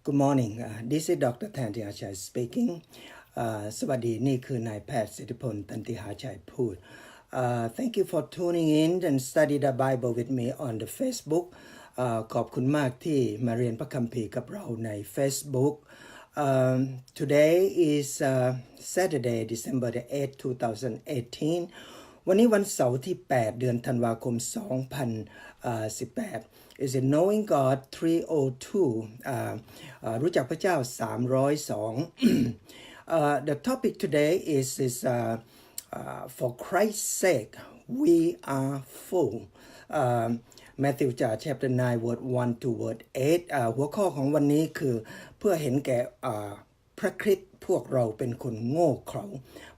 Good morning. This is Dr. Than Tihachai speaking. สวัสดีนี่คือนายแพทย์สิทธิพลตันติหาชัยพูด Thank you for tuning in and study the Bible with me on the Facebook. ขอบคุณมากที่มาเรียนพระคัมภีร์กับเราใน Facebook. Today is Saturday, December the 8th, 2018. วันนี้วันเสาร์ที่ 8 เดือนธันวาคม 2018 is it knowing God 302 รู้จักพระเจ้า 302 The topic today is for Christ's sake we are full Matthew chapter 9 word 1 to word 8 หัวข้อของวันนี้คือเพื่อเห็นแก่พระคริสต์พวกเราเป็นคนโง่เขลา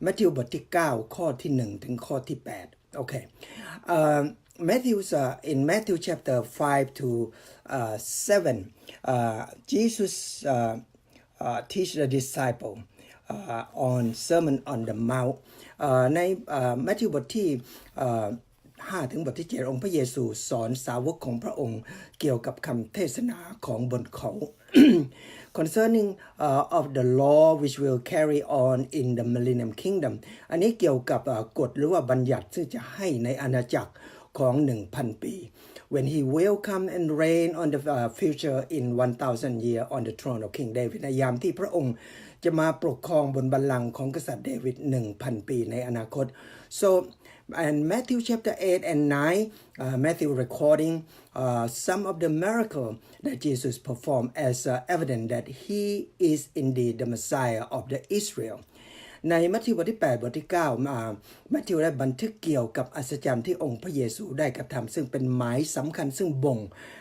มัทธิวบทที่9ข้อที่1ถึงข้อที่8 Okay in Matthew chapter 5 to 7 Jesus teach the disciple on Sermon on the Mount ในมัทธิวบทที่5ถึงบทที่7องค์พระเยซูสอนสาวกของพระองค์เกี่ยวกับคำเทศนาของบนเขา concerning of the law which will carry on in the millennium kingdom อันนี้เกี่ยวกับกฎหรือว่าบัญญัติซึ่งจะให้ในอาณาจักรของ 1,000 ปี when he will come and reign on the future in 1,000 year on the throne of King David ในยามที่พระองค์จะมาปกครองบนบัลลังก์ของกษัตริย์เดวิด 1,000 ปีในอนาคต so and Matthew chapter 8 and 9 Matthew recording some of the miracle that Jesus performed as evidence that he is indeed the Messiah of the Israel ในมัทธิวบทที่8บทที่9มัทธิวได้บันทึกเกี่ยวกับอัศจรรย์ที่องค์พระเยซูได้กระทำซึ่งเป็นหมายสำคัญซึ่งบ่ง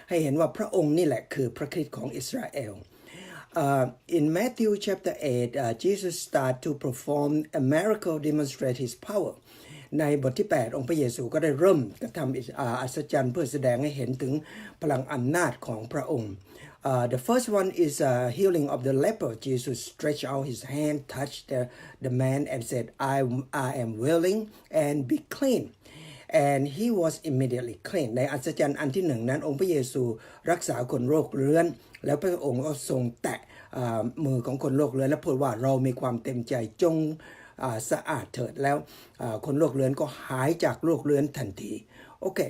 ให้เห็นว่าพระองค์นี่แหละคือพระคริสต์ของอิสราเอลin Matthew chapter 8 Jesus started to perform a miracle demonstrate his power ในบทที่8องค์พระเยซูก็ได้เริ่มกระทำอัศจรรย์เพื่อแสดงให้เห็นถึงพลังอำนาจของพระองค์ The first one is healing of the leper. Jesus stretched out his hand, touched the man and said, I am willing and be clean. And he was immediately clean. ในอัศจรรย์อันที่หนึ่งนั้นองค์พระเยซูรักษาคนโรคเรื้อนแล้วพระองค์ก็ทรงแตะมือของคนโรคเรื้อนและพูดว่าเรามีความเต็มใจจงสะอาดเถิดแล้วคนโรคเรื้อนก็หายจากโรคเรื้อนทันที Okay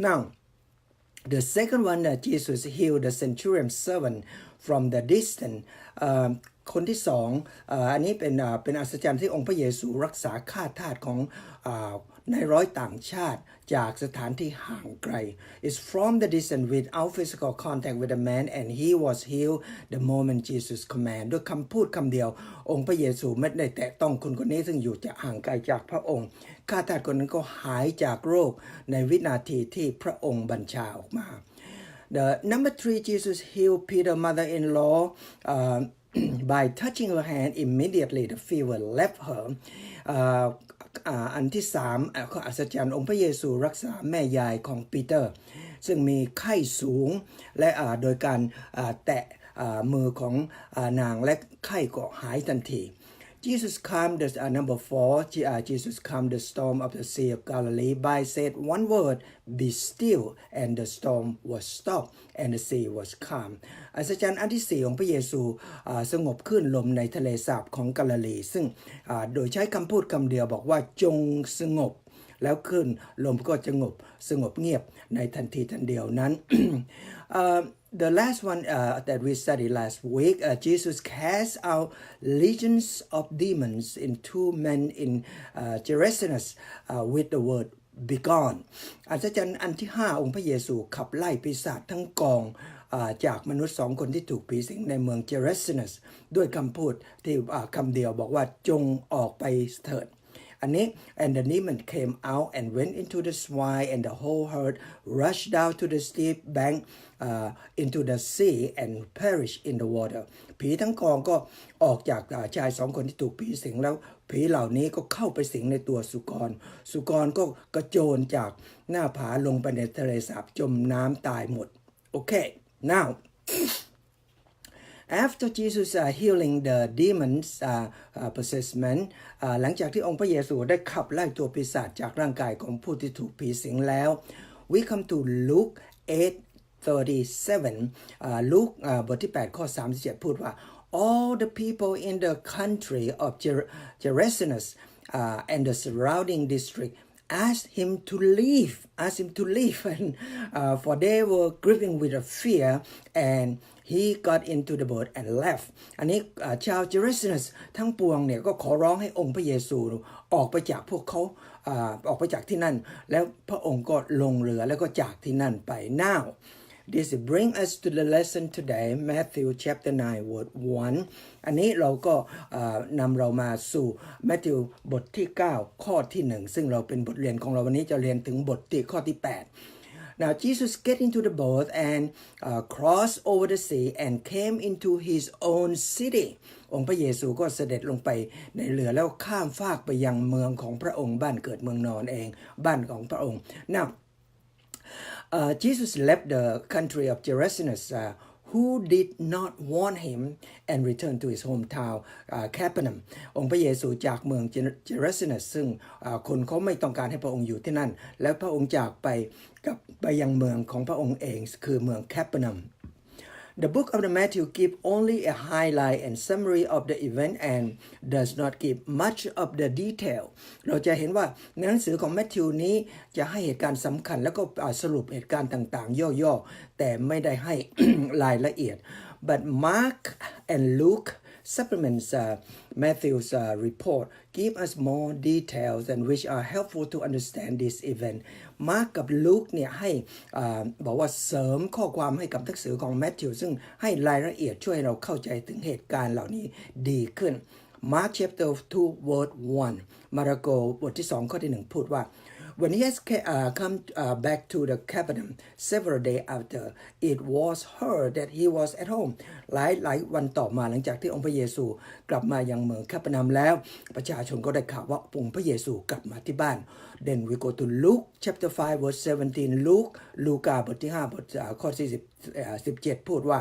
now the second one that Jesus healed the centurion servant from the distance คนที่สองอันนี้เป็นอัศจรรย์ที่องค์พระเยซูรักษาข้าทาสของนายร้อยต่างชาติจากสถานที่ห่างไกล is from the distance without physical contact with the man and he was healed the moment Jesus command ด้วยคำพูดคำเดียวองค์พระเยซูไม่ได้แตะต้องคนคนนี้ซึ่งอยู่จะห่างไกลจากพระองค์ข้าทาสคนนั้นก็หายจากโรคในวินาทีที่พระองค์บัญชาออกมา The number 3 Jesus healed Peter's mother-in-law by touching her hand immediately the fever left her อันที่3ข้ออัศจรรย์องค์พระเยซูรักษาแม่ยายของปีเตอร์ซึ่งมีไข้สูงและโดยการแตะมือของนางและไข้ก็หายทันที Jesus calmed the number 4 Jesus calmed the storm of the Sea of Galilee by said one word be still and the storm was stopped and the sea was calm อัศจรรย์อันที่4ของพระเยซูสงบคลื่นลมในทะเลสาบของกาลิลีซึ่งโดยใช้คำพูดคำเดียวบอกว่าจงสงบแล้วคลื่นลมก็จะสงบเงียบในทันทีทันเดียวนั้น The last one that we studied last week, Jesus cast out legions of demons in two men in Gerasenes with the word be gone อัศจรรย์อันที่5องค์พระเยซูขับไล่ปีศาจทั้งกองจากมนุษย์2คนที่ถูกผีสิงในเมืองเจเรสเนสด้วยคำพูดที่คำเดียวบอกว่าจงออกไปเถิดอันนี้ and the demon came out and went into the swine and the whole herd rushed down to the steep bank into the sea and perished in the water ผีทั้งกองก็ออกจากชาย2คนที่ถูกผีสิงแล้วผีเหล่านี้ก็เข้าไปสิงในตัวสุกรก็กระโจนจากหน้าผาลงไปในทะเลสาบจมน้ำตายหมด Okay now After Jesus healing the demons possessment หลังจากที่องค์พระเยซูได้ขับไล่ตัวปีศาจจากร่างกายของผู้ที่ถูกผีสิงแล้ว we come to Luke 8 37ลูกบทที่8ข้อ37พูดว่า all the people in the country of Jerusalem and the surrounding district asked him to leave and for they were gripping with a fear and he got into the boat and left อันนี้ชาวเยรูซาเล็มทั้งปวงเนี่ยก็ขอร้องให้องค์พระเยซูออกไปจากพวกเขาออกไปจากที่นั่นแล้วพระองค์ก็ลงเรือแล้วก็จากที่นั่นไป now this bring us to the lesson today Matthew chapter 9 verse 1อันนี้เราก็นำเรามาสู่มัทธิวบทที่9ข้อที่1ซึ่งเราเป็นบทเรียนของเราวันนี้จะเรียนถึงบทที่ข้อที่8Now Jesus get into the boat and crossed over the sea and came into his own city องค์พระเยซูก็เสด็จลงไปในเรือแล้วข้ามฟากไปยังเมืองของพระองค์บ้านเกิดเมืองนอนเองบ้านของพระองค์ Now Jesus left the country of Jerusalem who did not want him and returned to his hometown Capernaum องค์พระเยซูจากเมืองเยรูซาเล็มซึ่งคนเขาไม่ต้องการให้พระองค์อยู่ที่นั่นแล้วพระองค์จากไปยังเมืองของพระองค์เองคือเมือง Capernaum The book of the Matthew give only a highlight and summary of the event and does not give much of the detail เราจะเห็นว่าในหนังสือของแมทธิวนี้จะให้เหตุการณ์สำคัญแล้วก็สรุปเหตุการณ์ต่างๆย่อๆแต่ไม่ได้ให้ รายละเอียด but Mark and Luke supplements Matthew's report give us more details and which are helpful to understand this event มาร์กกับลูกเนี่ยให้บอกว่าเสริมข้อความให้กับหนังสือของแมทธิวซึ่งให้รายละเอียดช่วยเราเข้าใจถึงเหตุการณ์เหล่านี้ดีขึ้น Mark chapter 2 verse 1 มาระโกบทที่2ข้อที่1พูดว่า When he has come back to the Capernaum several days after, it was heard that he was at home. หลายวันต่อมาหลังจากที่องค์พระเยซูกลับมายังเมืองคาเปอร์นัมแล้วประชาชนก็ได้ข่าวว่าองค์พระเยซูกลับมาที่บ้าน Then we go to Luke chapter 5 verse 17 ลูกาบทที่5บทข้อที่17พูดว่า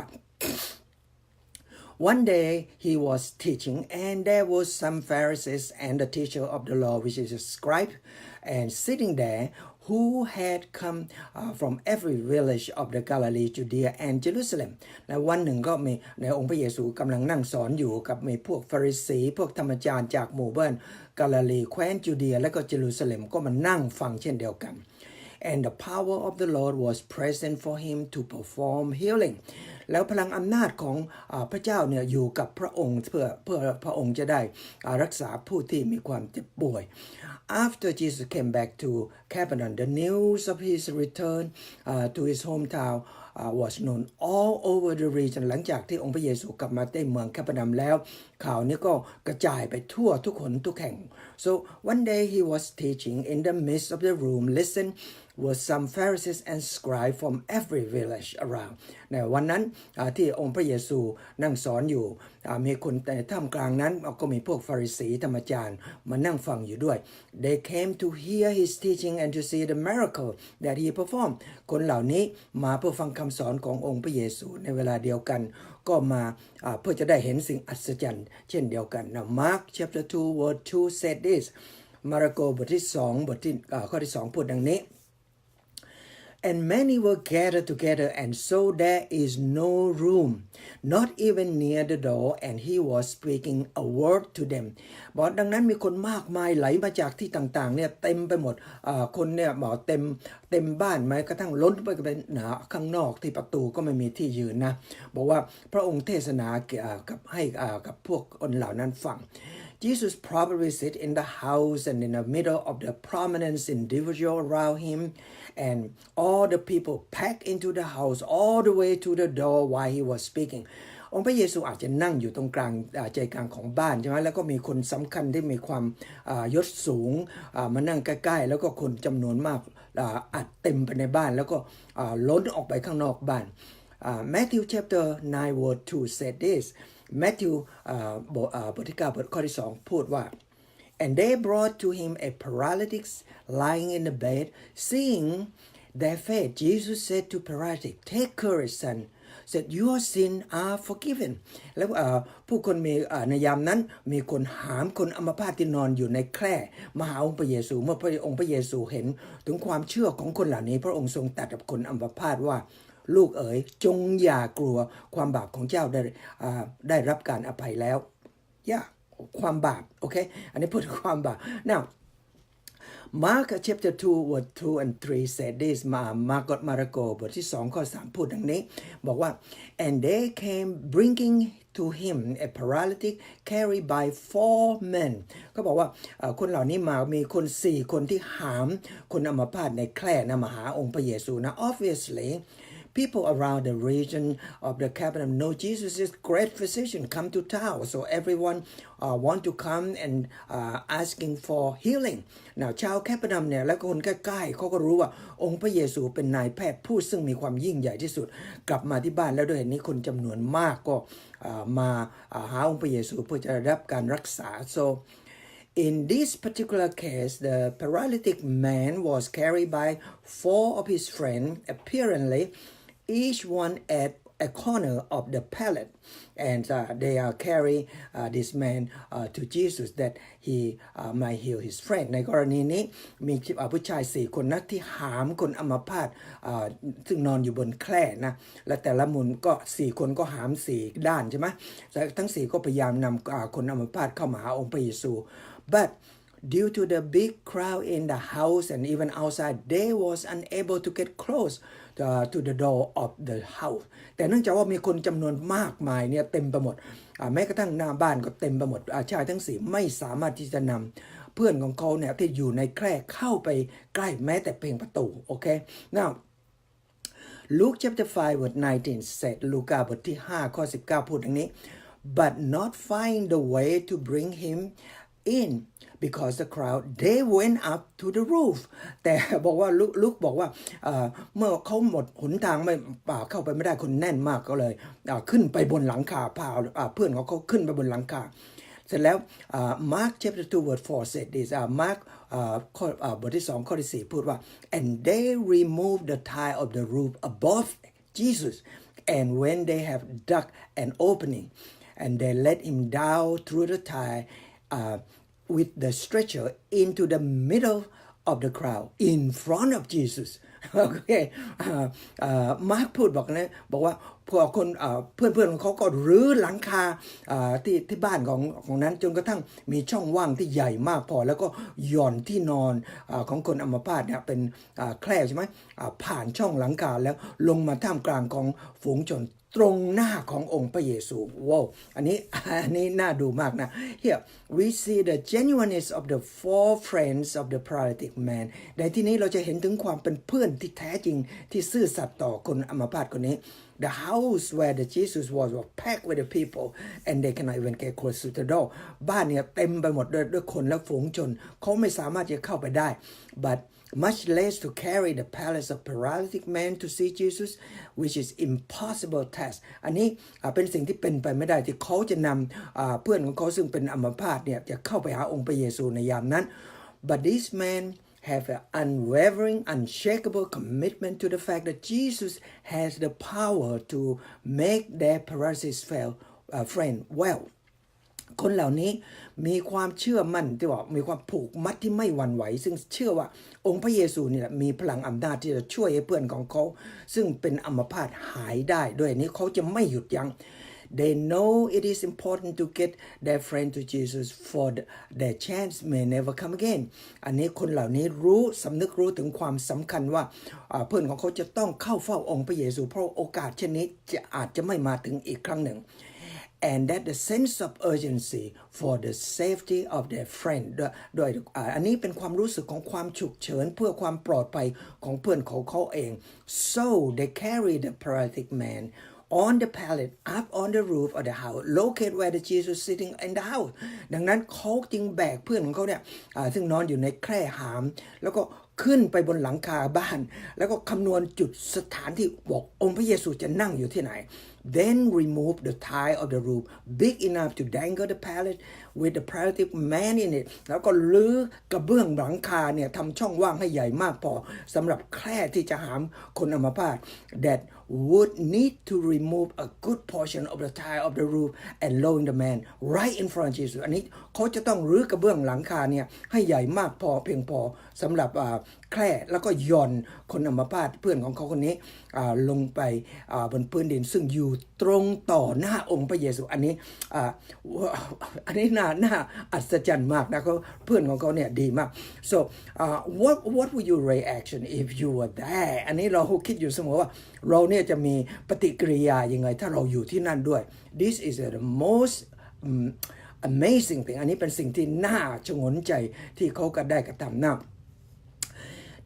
One day he was teaching, and there was some Pharisees and the teacher of the law, which is a scribe, and sitting there, who had come from every village of the Galilee, Judea, and Jerusalem. ในวันหนึ่งก็มีในองค์พระเยซูกำลังนั่งสอนอยู่กับมีพวกฟาริสีพวกธรรมจารย์จากหมู่บ้านกาลิลีแคว้นจูเดียและก็เยรูซาเล็มก็มานั่งฟังเช่นเดียวกัน And the power of the Lord was present for him to perform healing. แล้วพลังอำนาจของพระเจ้าเนี่ยอยู่กับพระองค์เพื่อพระองค์จะได้รักษาผู้ที่มีความเจ็บป่วย After Jesus came back to Capernaum, the news of his return to his hometown was known all over the region หลังจากที่องค์พระเยซูกลับมาที่เมืองคาเปอร์นัมแล้วข่าวนี้ก็กระจายไปทั่วทุกคนทุกแห่ง So one day he was teaching in the midst of the room listen were some Pharisees and scribes from every village around ในวันนั้นที่องค์พระเยซูนั่งสอนอยู่มีคนในท่ามกลางนั้นก็มีพวกฟาริสีธรรมจารย์มานั่งฟังอยู่ด้วย They came to hear his teaching and to see the miracle that he performed คนเหล่านี้มาเพื่อฟังคำสอนขององค์พระเยซูในเวลาเดียวกันก็มาเพื่อจะได้เห็นสิ่งอัศจรรย์เช่นเดียวกัน Now Mark chapter 2 verse 2 said this มาระโกบทที่2บทที่ข้อที่2พูดดังนี้And many were gathered together, and so there is no room, not even near the door, and he was speaking a word to them. บอกดังนั้นมีคนมากมายไหลมาจากที่ต่างๆเนี่ยเต็มไปหมดคนเนี่ยบอกเต็มบ้านแม้กระทั่งล้นไปเป็นข้างนอกที่ประตูก็ไม่มีที่ยืนนะบอกว่าพระองค์เทศนาให้กับพวกคนเหล่านั้นฟังJesus probably sit in the house and in the middle of the prominent individual around him, and all the people packed into the house all the way to the door while he was speaking. องค์พระเยซูอาจจะนั่งอยู่ตรงกลางใจกลางของบ้านใช่ไหมแล้วก็มีคนสำคัญที่มีความยศสูงมานั่งใกล้ๆแล้วก็คนจำนวนมากอัดเต็มไปในบ้านแล้วก็ล้นออกไปข้างนอกบ้าน Matthew chapter 9 verse 2 said this Matthew บทที่9บทข้อที่2พูดว่า And they brought to him a paralytic lying in the bed. Seeing their faith, Jesus said to paralytic, Take courage, son. Said, Your sins are forgiven. แล้วผู้คนมีในยามนั้นมีคนหามคนอัมพาตที่นอนอยู่ในแคร่มาหาองค์พระเยซูเมื่อพระองค์พระเยซูเห็นถึงความเชื่อของคนเหล่านี้พระองค์ทรงตรัสกับคนอัมพาตว่า ลูกเอ๋ยจงอย่ากลัวความบาปของเจ้าได้รับการอภัยแล้วความบาปโอเคอันนี้พูดถึงความบาป now Mark chapter 2 verse 2 and 3 said this มาระโกบทที่2ข้อ3พูดดังนี้บอกว่า and they came bringing to him a paralytic carried by 4 men ก็บอกว่าคนเหล่านี้มีคน4คนที่หามคนอัมพาตในแคร่นมาหาองค์พระเยซูนะ obviously people around the region of the Capernaum know Jesus is great physician come to town so everyone want to come and asking for healing now ชาวแคปเปอร์นัมเนี่ยและคนใกล้ๆเขาก็รู้ว่าองค์พระเยซูเป็นนายแพทย์ผู้ซึ่งมีความยิ่งใหญ่ที่สุดกลับมาที่บ้านแล้วด้วยนี้คนจำนวนมากก็มาหาองค์พระเยซูเพื่อจะได้รับการรักษา so in this particular case the paralytic man was carried by 4 of his friends apparently each one at a corner of the pallet and they are carry this man to Jesus that he might heal his friend ในกรณีนี้มีผู้ชาย4คนนะที่หามคนอัมพาตซึ่งนอนอยู่บนแคร่นะและแต่ละมุมก็4คนก็หาม4ด้านใช่ไหมทั้ง4ก็พยายามนำคนอัมพาตเข้ามาหาองค์พระเยซู but due to the big crowd in the house and even outside they was unable to get close to the door of the house แต่เนื่องจากว่ามีคนจำนวนมากมายเนี่ยเต็มไปหมดแม้กระทั่งหน้าบ้านก็เต็มไปหมดชายทั้ง4ไม่สามารถที่จะนำเพื่อนของเขาเนี่ยที่อยู่ในแคร่เข้าไปใกล้แม้แต่เพียงประตูโอเค now Luke chapter 5 verse 19 said ลูกาบทที่5ข้อ19พูดอย่างนี้ but not find the way to bring him in because the crowd they went up to the roof แต่บอกว่าลุกบอกว่าเมื่อเขาหมดหนทางไม่เข้าไปไม่ได้คนแน่นมากก็เลยขึ้นไปบนหลังคาพาเพื่อนของเขาขึ้นไปบนหลังคาเสร็จแล้ว Mark chapter 2 verse 4 said this Mark บทที่2ข้อที่4พูดว่า and they removed the tile of the roof above Jesus and when they have dug an opening and they let him down through the tile with the stretcher into the middle of the crowd in front of Jesus โอเคมาร์คพูดบอกนะบอกว่าพวกคนเพื่อนของเขาก็รื้อหลังคาที่บ้านของนั้นจนกระทั่งมีช่องว่างที่ใหญ่มากพอแล้วก็หย่อนที่นอนของคนอัมพาตเนี่ยเป็นแคร่ใช่ไหมผ่านช่องหลังคาแล้วลงมาท่ามกลางของฝูงชนตรงหน้าขององค์พระเยซูว้าวอันนี้น่าดูมากนะ Here we see the genuineness of the 4 friends of the paralytic man ในที่นี้เราจะเห็นถึงความเป็นเพื่อนที่แท้จริงที่ซื่อสัตย์ต่อคนอัมพาตคนนี้ The house where the Jesus was packed with the people and they cannot even get close to the door บ้านเนี่ยเต็มไปหมดด้วยคนและฝูงชนเขาไม่สามารถจะเข้าไปได้ but much less to carry the palace of paralytic man to see Jesus which is impossible task อันนี้เป็นสิ่งที่เป็นไปไม่ได้ที่เขาจะนำเพื่อนของเขาซึ่งเป็นอัมพาตเนี่ยจะเข้าไปหาองค์พระเยซูในยามนั้น but this man have an unwavering unshakable commitment to the fact that Jesus has the power to make their paralysis friend wellคนเหล่านี้มีความเชื่อมั่นที่ว่ามีความผูกมัดที่ไม่หวั่นไหวซึ่งเชื่อว่าองค์พระเยซูนี่แหละมีพลังอำนาจที่จะช่วยให้เพื่อนของเขาซึ่งเป็นอัมพาตหายได้ด้วยนี้เขาจะไม่หยุดยั้ง They know it is important to get their friend to Jesus for their chance may never come again อันนี้คนเหล่านี้สำนึกรู้ถึงความสำคัญว่าเพื่อนของเขาจะต้องเข้าเฝ้าองค์พระเยซูเพราะโอกาสเช่นนี้อาจจะไม่มาถึงอีกครั้งหนึ่งand that the sense of urgency for the safety of their friend ด้วยอันนี้เป็นความรู้สึกของความฉุกเฉินเพื่อความปลอดภัยของเพื่อนของเขาเอง so they carry the paralytic man on the pallet up on the roof of the house located where the Jesus sitting in the house ดังนั้นเขาจึงแบกเพื่อนของเขาเนี่ยซึ่งนอนอยู่ในแคร่หามแล้วก็ขึ้นไปบนหลังคาบ้านแล้วก็คำนวณจุดสถานที่บอกองค์พระเยซูจะนั่งอยู่ที่ไหน then remove the tile of the roof big enough to dangle the pallet with the paralytic man in it แล้วก็รื้อกระเบื้องหลังคาเนี่ยทำช่องว่างให้ใหญ่มากพอสำหรับแคร่ที่จะหามคนอัมพาต that would need to remove a good portion of the tile of the roof and lowering the man right in front of Jesus อันนี้เขาจะต้องรื้อกระเบื้องหลังคาเนี่ยให้ใหญ่มากพอเพียงพอสำหรับแคร่แล้วก็ย่อนคนอัมพาตเพื่อนของเขาคนนี้ลงไปบนพื้นดินซึ่งอยู่ตรงต่อหน้าองค์พระเยซูอันนี้น่าอัศจรรย์มากนะเขาเพื่อนของเขาเนี่ยดีมาก so what would your reaction if you were there อันนี้เราคิดอยู่เสมอว่าเราเนี่ยจะมีปฏิกิริยายังไงถ้าเราอยู่ที่นั่นด้วย this is the most amazing thing อันนี้เป็นสิ่งที่น่าชงนใจที่เขาก็ได้กระทำนะ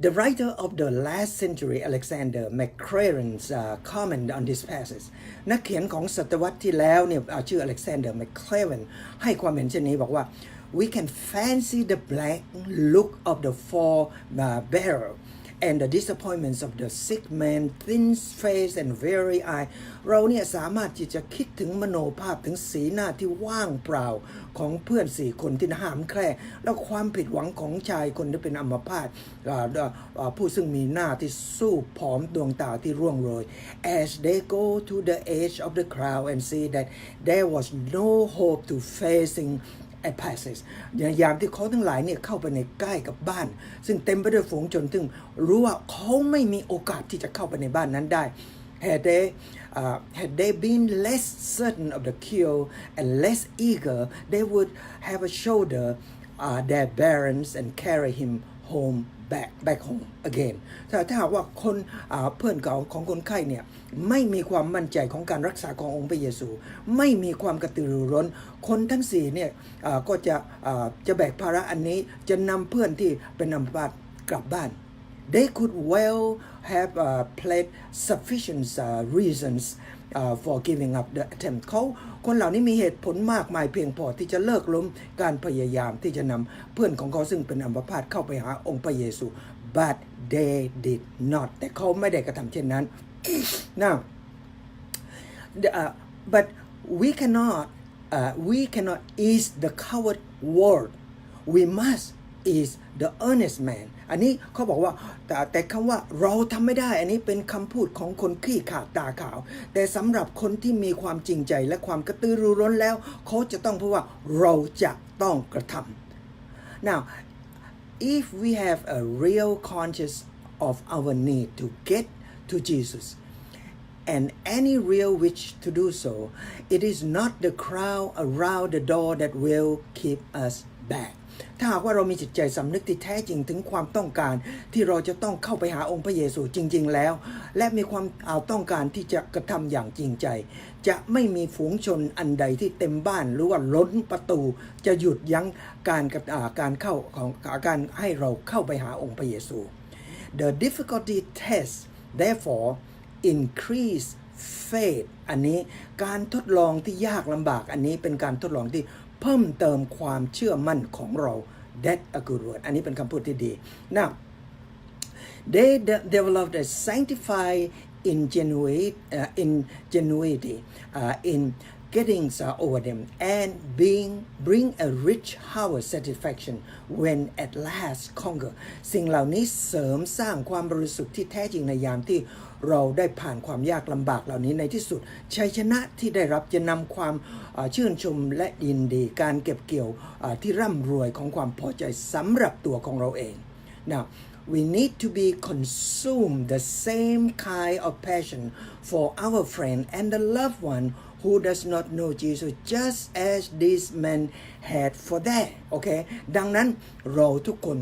The writer of the last century Alexander McLaren's comment on this passage นักเขียนของศตวรรษที่แล้วเนี่ยชื่อ Alexander McLaren ให้ความเห็นเช่นนี้บอกว่า we can fancy the black look of the fall bearer and the disappointments of the sick man thin face and weary eye เราเนี่ยสามารถที่จะคิดถึงมโนภาพถึงสีหน้าที่ว่างเปล่าของเพื่อน4คนที่หามแคร่แล้วความผิดหวังของชายคนที่เป็นอัมพาตผู้ซึ่งมีหน้าที่สู้ผอมดวงตาที่ร่วงโรย as they go to the edge of the crowd and see that there was no hope to facing a passage ยามที่เขาทั้งหลายเนี่ยเข้าไปในใกล้กับบ้านซึ่งเต็มไปด้วยฝูงชนซึ่งรู้ว่าเขาไม่มีโอกาสที่จะเข้าไปในบ้านนั้นได้ had they been less certain of the cure and less eager they would have a shoulder their burdens and carry him home back home again ถ้าหากว่าคนเพื่อนเก่าของคนไข้เนี่ยไม่มีความมั่นใจของการรักษาขององค์พระเยซูไม่มีความกระตือรือร้นคนทั้ง4เนี่ยก็จะแบกภาระอันนี้จะนำเพื่อนที่เป็นอัมพาตกลับบ้าน they could well have played sufficient reasons for giving up the attempt คนเหล่านี้มีเหตุผลมากมายเพียงพอที่จะเลิกล้มการพยายามที่จะนำเพื่อนของเขาซึ่งเป็นอัมพาตเข้าไปหาองค์พระเยซู but they did not แต่เขาไม่ได้กระทำเช่นนั้น now but we cannot ease the coward word we must ease the earnest man อันนี้เขาบอกว่าแต่คำว่าเราทำไม่ได้อันนี้เป็นคำพูดของคนขี้ขลาดตาขาวแต่สำหรับคนที่มีความจริงใจและความกระตือรือร้นแล้วเขาจะต้องพูดว่าเราจะต้องกระทำ now if we have a real conscious of our need to get to Jesus and any real wish to do so it is not the crowd around the door that will keep us backถ้าหากว่าเรามีจิตใจสำนึกที่แท้จริงถึงความต้องการที่เราจะต้องเข้าไปหาองค์พระเยซูจริงๆแล้วและมีความต้องการที่จะกระทำอย่างจริงใจจะไม่มีฝูงชนอันใดที่เต็มบ้านหรือว่าล้นประตูจะหยุดยั้งการเข้าของการให้เราเข้าไปหาองค์พระเยซู The difficulty test therefore increase faith อันนี้การทดลองที่ยากลำบากอันนี้เป็นการทดลองที่เพิ่มเติมความเชื่อมั่นของเรา That a good word อันนี้เป็นคำพูดที่ดี Now they developed a sanctified ingenuity in getting over them and bring a rich harvest satisfaction when at last conquer สิ่งเหล่านี้เสริมสร้างความบริสุทธิ์ที่แท้จริงในยามที่เราได้ผ่านความยากลำบากเหล่านี้ในที่สุดชัยชนะที่ได้รับจะนำความชื่นชมและยินดีการเก็บเกี่ยวที่ร่ำรวยของความพอใจสำหรับตัวของเราเอง Now we need to be consumed the same kind of passion for our friend and the loved one who does not know Jesus just as this man had for that โอเคดังนั้นเราทุกคน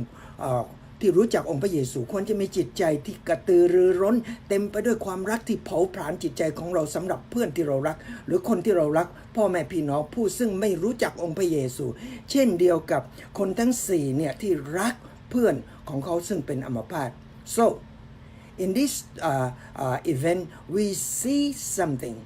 ที่รู้จักองค์พระเยซูควรจะมีจิตใจที่กระตือรือร้นเต็มไปด้วยความรักที่เผาผลาญจิตใจของเราสำหรับเพื่อนที่เรารักหรือคนที่เรารักพ่อแม่พี่น้องผู้ซึ่งไม่รู้จักองค์พระเยซูเช่นเดียวกับคนทั้ง4เนี่ยที่รักเพื่อนของเขาซึ่งเป็นอัมพาต so in this event we see something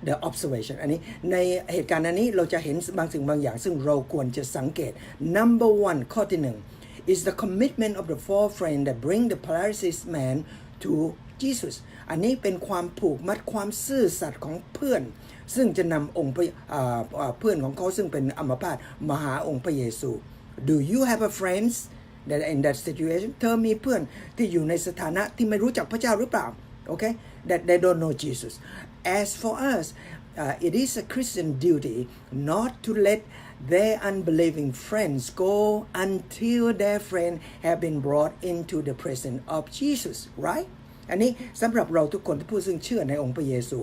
the observation อันนี้ในเหตุการณ์อันนี้เราจะเห็นบางสิ่งบางอย่างซึ่งเราควรจะสังเกต number 1 ข้อที่1is the commitment of the four friends that bring the paralyzed man to Jesus อันนี้เป็นความผูกมัดความซื่อสัตย์ของเพื่อนซึ่งจะนำองค์เพื่อนของเขาซึ่งเป็นอัมพาตมาหาองค์พระเยซู Do you have a friends that in that situation เธอมีเพื่อนที่อยู่ในสถานะที่ไม่รู้จักพระเจ้าหรือเปล่า Okay that they don't know Jesus as for us it is a Christian duty not to let their unbelieving friends go until their friend have been brought into the presence of Jesus right อันนี้สำหรับเราทุกคนที่ผู้ซึ่งเชื่อในองค์พระเยซู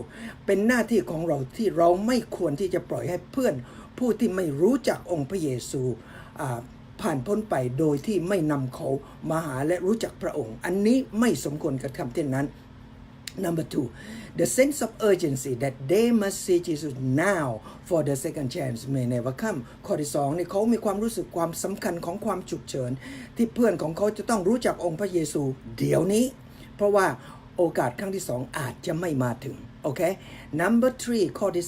เป็นหน้าที่ของเราที่เราไม่ควรที่จะปล่อยให้เพื่อนผู้ที่ไม่รู้จักองค์พระเยซูผ่านพ้นไปโดยที่ไม่นำเขามาหาและรู้จักพระองค์อันนี้ไม่สมควรกระทำเช่นนั้น Number 2 the sense of urgency that they must see Jesus now for the second chance may never come ข้อที่2นี่เขามีความรู้สึกความสำคัญของความฉุกเฉินที่เพื่อนของเขาจะต้องรู้จักองค์พระเยซูเดี๋ยวนี้เพราะว่าโอกาสครั้งที่2อาจจะไม่มาถึงโอเค Number 3 ข้อที่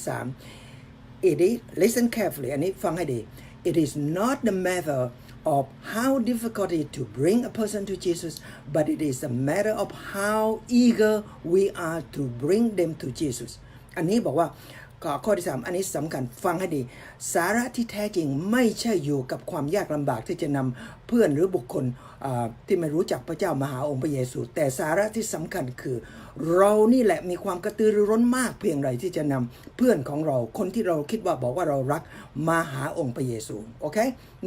3 it is listen carefully อันนี้ฟังให้ดี it is not the matter of how difficult it is to bring a person to Jesus but it is a matter of how eager we are to bring them to Jesus อันนี้บอกว่าข้อที่3อันนี้สำคัญฟังให้ดีสาระที่แท้จริงไม่ใช่อยู่กับความยากลำบากที่จะนำเพื่อนหรือบุคคลที่ไม่รู้จักพระเจ้ามาหาองค์พระเยซูแต่สาระที่สำคัญคือเรานี่แหละมีความกระตือรือร้นมากเพียงไรที่จะนำเพื่อนของเราคนที่เราคิดว่าบอกว่าเรารักมาหาองค์พระเยซูโอเค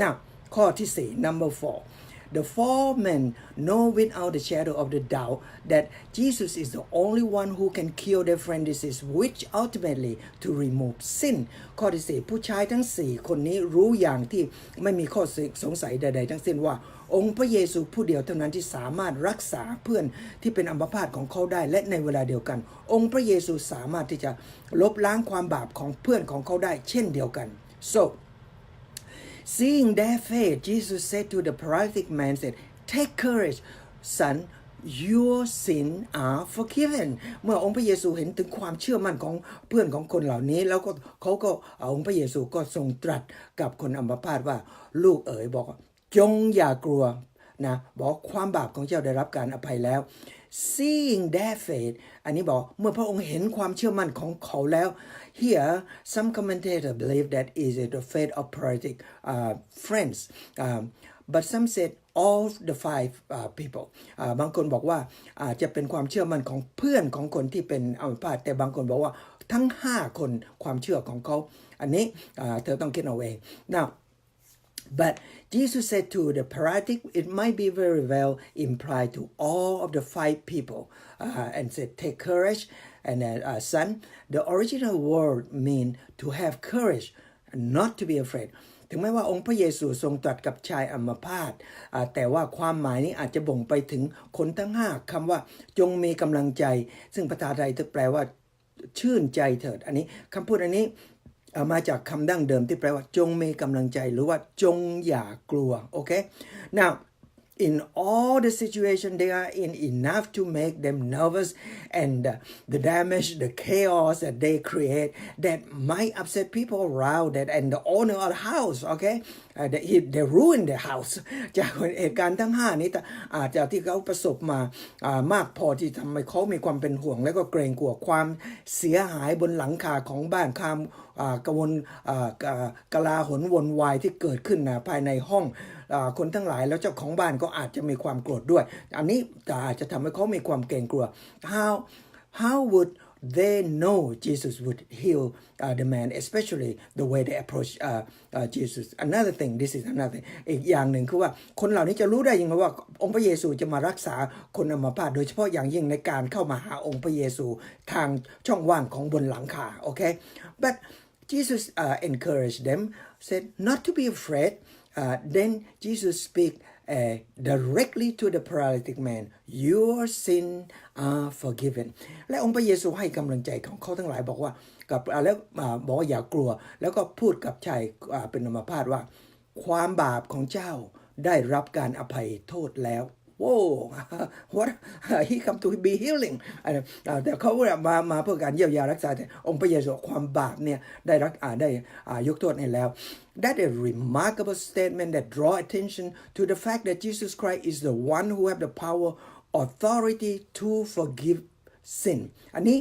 now ข้อที่4 number 4 The four men know without the shadow of the doubt that Jesus is the only one who can cure their friend disease, which ultimately to remove sin. ข้อที่4ผู้ชายทั้ง4คนนี้รู้อย่างที่ไม่มีข้อสงสัยใดๆทั้งสิ้นว่าองค์พระเยซูผู้เดียวเท่านั้นที่สามารถรักษาเพื่อนที่เป็นอัมพาตของเขาได้และในเวลาเดียวกันองค์พระเยซูสามารถที่จะลบล้างความบาปของเพื่อนของเขาได้เช่นเดียวกัน so Seeing their faith, Jesus said to the paralytic man, said, "Take courage, son, your sins are forgiven." เมื่อองค์พระเยซูเห็นถึงความเชื่อมั่นของเพื่อนของคนเหล่านี้แล้วก็เขาก็องค์พระเยซูก็ทรงตรัสกับคนอัมพาตว่าลูกเอ๋ยบอกจงอย่ากลัวนะบอกความบาปของเจ้าได้รับการอภัยแล้ว Seeing their faith อันนี้บอกเมื่อพระองค์เห็นความเชื่อมั่นของเขาแล้ว Here some commentators believe that is the faith of paralytic friends but some said all the five people บางคนบอกว่าอาจจะเป็นความเชื่อมั่นของเพื่อนของคนที่เป็นอัมพาตแต่บางคนบอกว่าทั้ง5คนความเชื่อของเขาอันนี้เธอต้องคิดเอาเอง now But Jesus said to the paralytic, it might be very well implied to all of the 5 people and said, take courage. And son, the original word mean to have courage, not to be afraid. ถึงแม้ว่าองค์พระเยซูทรงตรัสกับชายอัมพาตแต่ว่าความหมายนี้อาจจะบ่งไปถึงคนทั้ง5คำว่าจงมีกำลังใจซึ่งภาษาไทยจะแปลว่าชื่นใจเถิดอันนี้คำพูดอันนี้มาจากคำดั้งเดิมที่แปลว่าจงมีกำลังใจหรือว่าจงอย่ากลัวโอเค now in all the situation they are in enough to make them nervous and the damage the chaos that they create that might upset people around that and the owner of the house okay they ruin the house จากเหตุการณ์ทั้ง5นี้อาจจะที่เขาประสบมามากพอที่ทำให้เขามีความเป็นห่วงและก็เกรงกลัวความเสียหายบนหลังคาของบ้านความกลาหนวนวายที่เกิดขึ้นภายในห้องคนทั้งหลายแล้วเจ้าของบ้านก็อาจจะมีความโกรธด้วยอันนี้อาจจะทำให้เขามีความเกรงกลัว how would they know Jesus would heal the man especially the way they approach Jesus another thing this is another อีกอย่างหนึ่งคือว่าคนเหล่านี้จะรู้ได้ยังไงว่าองค์พระเยซูจะมารักษาคนอัมพาตโดยเฉพาะอย่างยิ่งในการเข้ามาหาองค์พระเยซูทางช่องว่างของบนหลังคาโอเค but Jesus encouraged them said not to be afraid then Jesus speak directly to the paralytic man your sin are forgiven และองค์พระเยซูให้กำลังใจของเขาทั้งหลายบอกว่าแล้วบอกว่าอย่ากลัวแล้วก็พูดกับชายเป็นอัมพาตว่าความบาปของเจ้าได้รับการอภัยโทษแล้ว Whoa what he come to be healing แต่เขามาเพื่อการเยียวยารักษาแต่องค์พระเยซูความบาปเนี่ยได้ยกโทษให้แล้ว That a remarkable statement that draw attention to the fact that Jesus Christ is the one who have the power authority to forgive sin อันนี้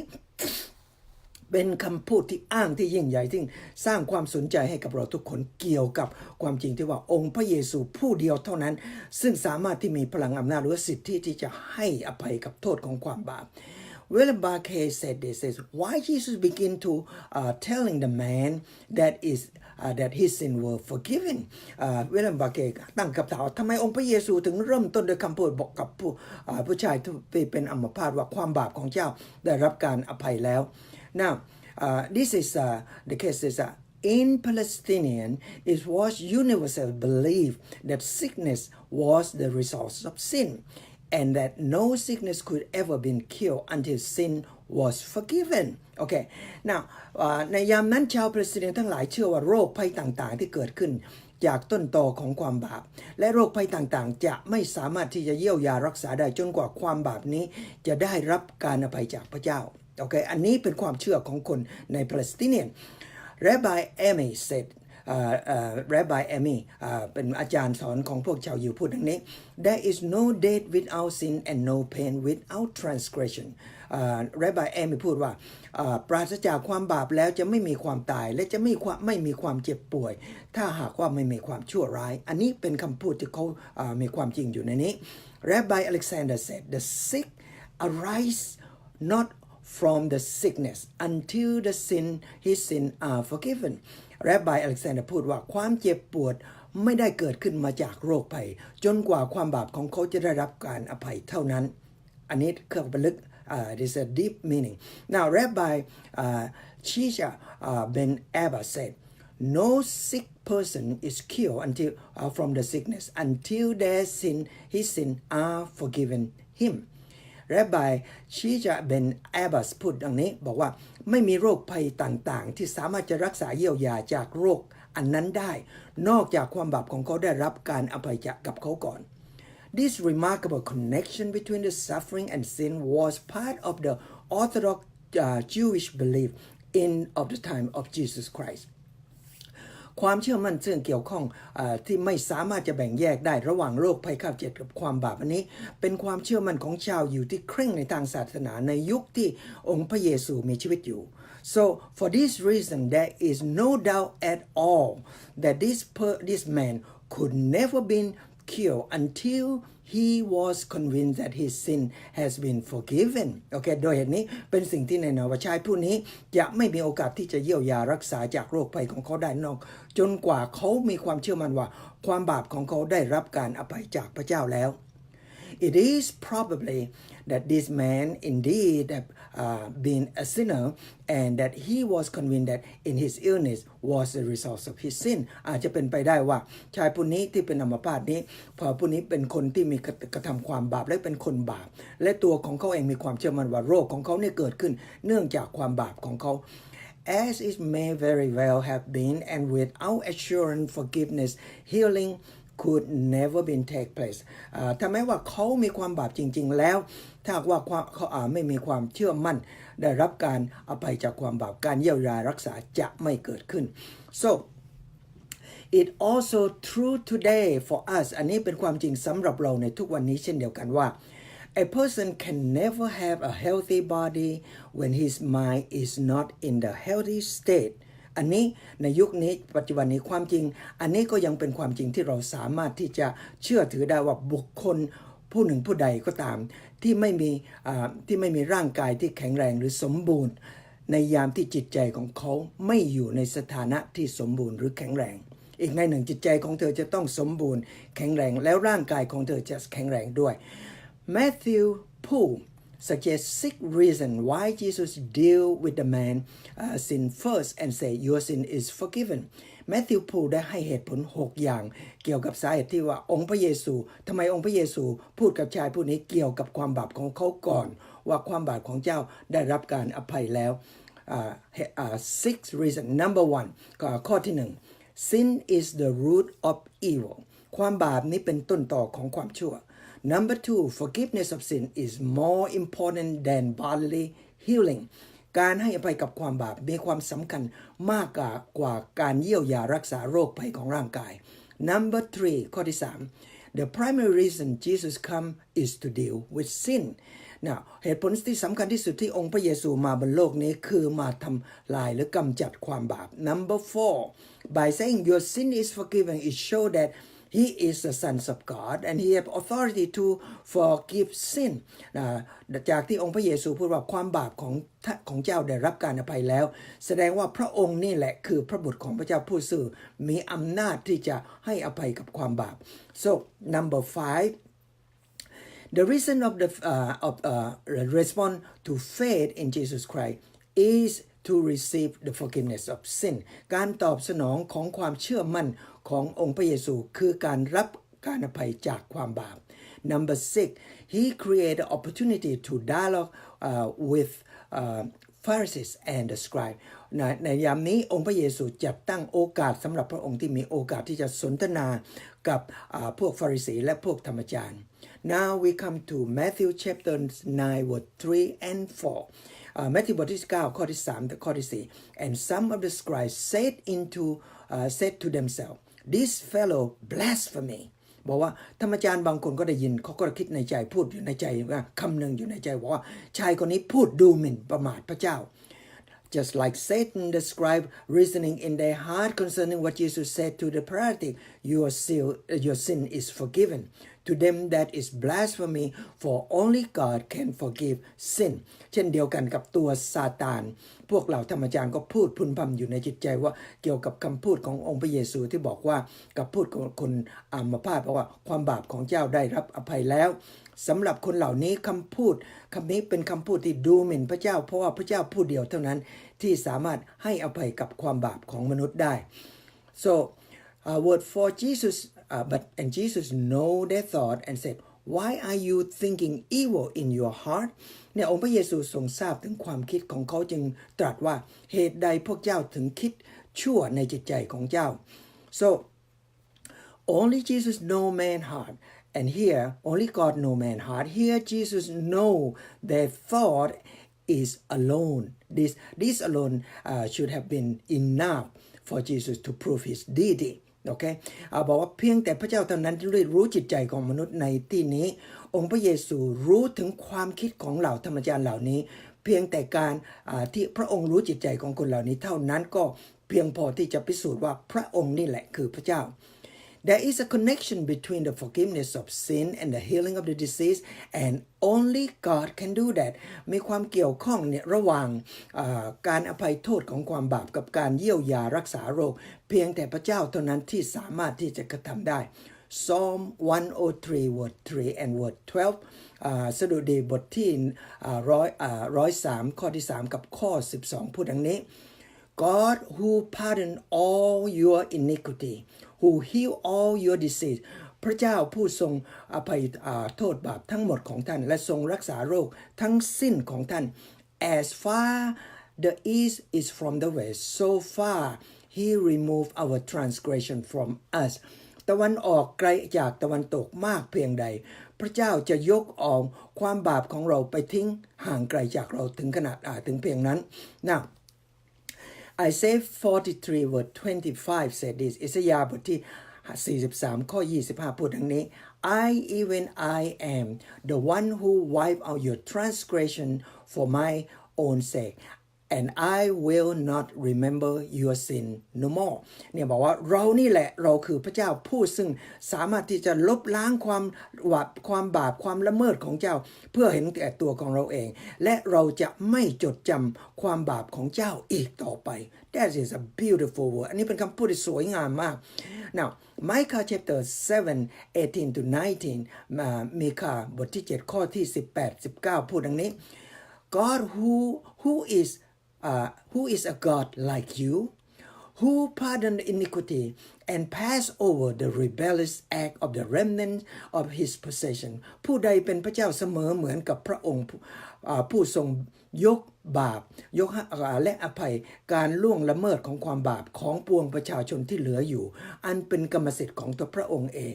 เป็นคำพูดที่อ้างที่ยิ่งใหญ่ที่สร้างความสนใจให้กับเราทุกคนเกี่ยวกับความจริงที่ว่าองค์พระเยซูผู้เดียวเท่านั้นซึ่งสามารถที่มีพลังอำนาจหรือสิทธิที่จะให้อภัยกับโทษของความบาป William Barclay said this says why Jesus begin to telling the man that his sin were forgiven วิลเลียมบาร์เกย์ตั้งคำถามทำไมองค์พระเยซูถึงเริ่มต้นด้วยคำพูดบอกกับผู้ชายที่เป็นอัมพาตว่าความบาปของเจ้าได้รับการอภัยแล้ว Now this is the case is in Palestinian it was universal belief that sickness was the result of sin and that no sickness could ever been cured until sin was forgiven okay now ในยามนั้นชาวปาเลสไตน์ทั้งหลายเชื่อว่าโรคภัยต่างๆที่เกิดขึ้นจากต้นตอของความบาปและโรคภัยต่างๆจะไม่สามารถที่จะเยียวยารักษาได้จนกว่าความบาปนี้จะได้รับการอภัยจากพระเจ้าโอเคอันนี้เป็นความเชื่อของคนในปาเลสไตน์ Rabbi Amy said Rabbi Amy เป็นอาจารย์สอนของพวกชาวยิวพูดดังนี้ There is no death without sin and no pain without transgression Rabbi Amy พูดว่าปราศจากความบาปแล้วจะไม่มีความตายและจะไม่มีความเจ็บป่วยถ้าหากว่าไม่มีความชั่วร้ายอันนี้เป็นคำพูดที่เขามีความจริงอยู่ในนี้ Rabbi Alexander said the sick arise not from the sickness until his sin are forgiven Rabbi Alexander พูดว่าความเจ็บปวดไม่ได้เกิดขึ้นมาจากโรคภัยจนกว่าความบาปของเขาจะได้รับการอภัยเท่านั้นอันนี้เครื่องบรรลึกthis is a deep meaning now Rabbi Shisha Ben Abba said no sick person is cured until from the sickness until his sin are forgiven him Rabbi Shisha Ben Abbas พูดดังนี้บอกว่าไม่มีโรคภัยต่างๆที่สามารถจะรักษาเยียวยาจากโรคอันนั้นได้นอกจากความบาปของเขาได้รับการอภัยจากกับเขาก่อน This remarkable connection between the suffering and sin was part of the Orthodox Jewish belief of the time of Jesus Christความเชื่อมั่นซึ่งเกี่ยวข้องที่ไม่สามารถจะแบ่งแยกได้ระหว่างโรคภัยไข้เจ็บกับความบาปอันนี้เป็นความเชื่อมั่นของชาวยิวที่เคร่งในทางศาสนาในยุคที่องค์พระเยซูมีชีวิตอยู่ so for this reason there is no doubt at all that this man could never been cured until he was convinced that his sin has been forgiven โอเคโดยเหตุนี้เป็นสิ่งที่แน่นอนว่าชายผู้นี้จะไม่มีโอกาสที่จะเยียวยารักษาจากโรคภัยของเขาได้นอกจนกว่าเขามีความเชื่อมั่นว่าความบาปของเขาได้รับการอภัยจากพระเจ้าแล้ว It is probably that this man indeed have been a sinner and that he was convinced that in his illness was the result of his sin อาจจะเป็นไปได้ว่าชายผู้นี้ที่เป็นอัมพาตนี้พอผู้นี้เป็นคนที่มีกระทำความบาปและเป็นคนบาปและตัวของเขาเองมีความเชื่อมั่นว่าโรคของเขาเนี่ยเกิดขึ้นเนื่องจากความบาปของเขา As it may very well have been and without assurance forgiveness healing could never been take place ถ้าแม้ว่าเขามีความบาปจริงๆแล้วถ้าว่าเขาไม่มีความเชื่อมั่นได้รับการอภัยจากความบาปการเยียวยารักษาจะไม่เกิดขึ้น so it also true today for us อันนี้เป็นความจริงสำหรับเราในทุกวันนี้เช่นเดียวกันว่า a person can never have a healthy body when his mind is not in the healthy stateอันนี้ในยุคนี้ปัจจุบันนี้ความจริงอันนี้ก็ยังเป็นความจริงที่เราสามารถที่จะเชื่อถือได้ว่าบุคคลผู้หนึ่งผู้ใดก็ตามที่ไม่มีร่างกายที่แข็งแรงหรือสมบูรณ์ในยามที่จิตใจของเขาไม่อยู่ในสถานะที่สมบูรณ์หรือแข็งแรงอีกในหนึ่งจิตใจของเธอจะต้องสมบูรณ์แข็งแรงแล้วร่างกายของเธอจะแข็งแรงด้วย Matthew Poole suggests 6 reasons why Jesus deal with the man sin first and say your sin is forgiven แมทธิวพูดได้ให้เหตุผล6อย่างเกี่ยวกับสาเหตุที่ว่าองค์พระเยซูทำไมองค์พระเยซูพูดกับชายผู้นี้เกี่ยวกับความบาปของเขาก่อนว่าความบาปของเจ้าได้รับการอภัยแล้ว6 reasons number 1 ข้อที่1 sin is the root of evil ความบาปนี้เป็นต้นตอของความชั่วNumber 2, forgiveness of sin is more important than bodily healing. การให้อภัยกับความบาปมีความสำคัญมากกว่าการเยียวยารักษาโรคภัยของร่างกาย Number 3 ข้อที่ the primary reason Jesus come is to deal with sin Now เหตุผลที่สำคัญที่สุดที่องค์พระเยซูมาบนโลกนี้คือมาทำลายหรือกำจัดความบาป Number 4 by saying your sin is forgiven it show that He is the Son of God and He have authority to forgive sin จากที่องค์พระเยซูพูดว่าความบาปของเจ้าได้รับการอภัยแล้วแสดงว่าพระองค์นี่แหละคือพระบุตรของพระเจ้าผู้ซื่อมีอำนาจที่จะให้อภัยกับความบาป so number 5The reason of the response to faith in Jesus Christ is to receive the forgiveness of sin การตอบสนองของความเชื่อมั่นขององค์พระเยซูคือการรับการอภัยจากความบาป Number 6 He created opportunity to dialogue with Pharisees and the scribes ในยามนี้องค์พระเยซูจัดตั้งโอกาสสำหรับพระองค์ที่มีโอกาสที่จะสนทนากับพวกฟาริสีและพวกธรรมจารย์ Now we come to Matthew chapter 9 verse 3 and 4 Matthew บทที่9ข้อที่3ถึงข้อที่4 And some of the scribes said to themselves This fellow blasphemy บอกว่าธรรมจารย์บางคนก็ได้ยินเขาก็คิดในใจพูดอยู่ในใจว่าคำหนึ่งอยู่ในใจบอกว่าชายคนนี้พูดดูหมิ่นประมาทพระเจ้า Just like Satan the scribe reasoning in their heart concerning what Jesus said to the paralytic your sin is forgiven to them that is blasphemy for only God can forgive sin เช่นเดียวกันกับตัวซาตานพวกเหล่าธรรมจารย์ก็พูดพึมพำอยู่ในจิตใจว่าเกี่ยวกับคำพูดขององค์พระเยซูที่บอกว่ากับพูดของคนอัมพาตบอกว่าความบาปของเจ้าได้รับอภัยแล้วสำหรับคนเหล่านี้คำนี้เป็นคำพูดที่ดูหมิ่นพระเจ้าเพราะว่าพระเจ้าผู้เดียวเท่านั้นที่สามารถให้อภัยกับความบาปของมนุษย์ได้ so word for Jesus and Jesus know their thought and said why are you thinking evil in your heart เนี่ยองค์พระเยซูทรงทราบถึงความคิดของเขาจึงตรัสว่าเหตุใดพวกเจ้าถึงคิดชั่วในจิตใจของเจ้า so only Jesus know man's heart and here only God know man's heart here Jesus know their thought is alone this alone should have been enough for Jesus to prove his deityโอเคบอกว่าเพียงแต่พระเจ้าเท่านั้นที่รู้จิตใจของมนุษย์ในที่นี้องค์พระเยซูรู้ถึงความคิดของเหล่าธรรมจารย์เหล่านี้เพียงแต่การที่พระองค์รู้จิตใจของคนเหล่านี้เท่านั้นก็เพียงพอที่จะพิสูจน์ว่าพระองค์นี่แหละคือพระเจ้า There is a connection between the forgiveness of sin and the healing of the disease and only God can do that มีความเกี่ยวข้องเนี่ยระหว่างการอภัยโทษของความบาปกับการเยียวยารักษาโรคเพียงแต่พระเจ้าเท่านั้นที่สามารถที่จะกระทำได้ Psalm 103 word 3 and word 12สดุดีบทที่103ข้อที่3กับข้อ12พูดดังนี้ God who pardon all your iniquity who heal all your disease พระเจ้าผู้ทรงอภัยโทษบาปทั้งหมดของท่านและทรงรักษาโรคทั้งสิ้นของท่าน as far the east is from the west so far he remove our transgression from us ตะวันออกไกลจากตะวันตกมากเพียงใดพระเจ้าจะยกออกความบาปของเราไปทิ้งห่างไกลจากเราถึงขนาดถึงเพียงนั้น now Isaiah 43 verse 25 said this อิสยาห์บทที่43ข้อ25พูดดังนี้ even I am the one who wipe out your transgression for my own sake and I will not remember your sin no more เนี่ยบอกว่าเรานี่แหละเราคือพระเจ้าผู้ซึ่งสามารถที่จะลบล้างความบาปความละเมิดของเจ้าเพื่อเห็นแก่ตัวของเราเองและเราจะไม่จดจำความบาปของเจ้าอีกต่อไป That is a beautiful word อันนี้เป็นคำพูดที่สวยงามมาก Now Micah chapter 7 18 to 19มีคาบทที่7ข้อที่18 19พูดดังนี้ God who is a God like you who pardon iniquity and pass over the rebellious act of the remnant of his possession ผู้ใดเป็นพระเจ้าเสมอเหมือนกับพระองค์ผู้ทรงยกบาปและอภัยการล่วงละเมิดของความบาปของปวงประชาชนที่เหลืออยู่อันเป็นกรรมสิทธิ์ของตัวพระองค์เอง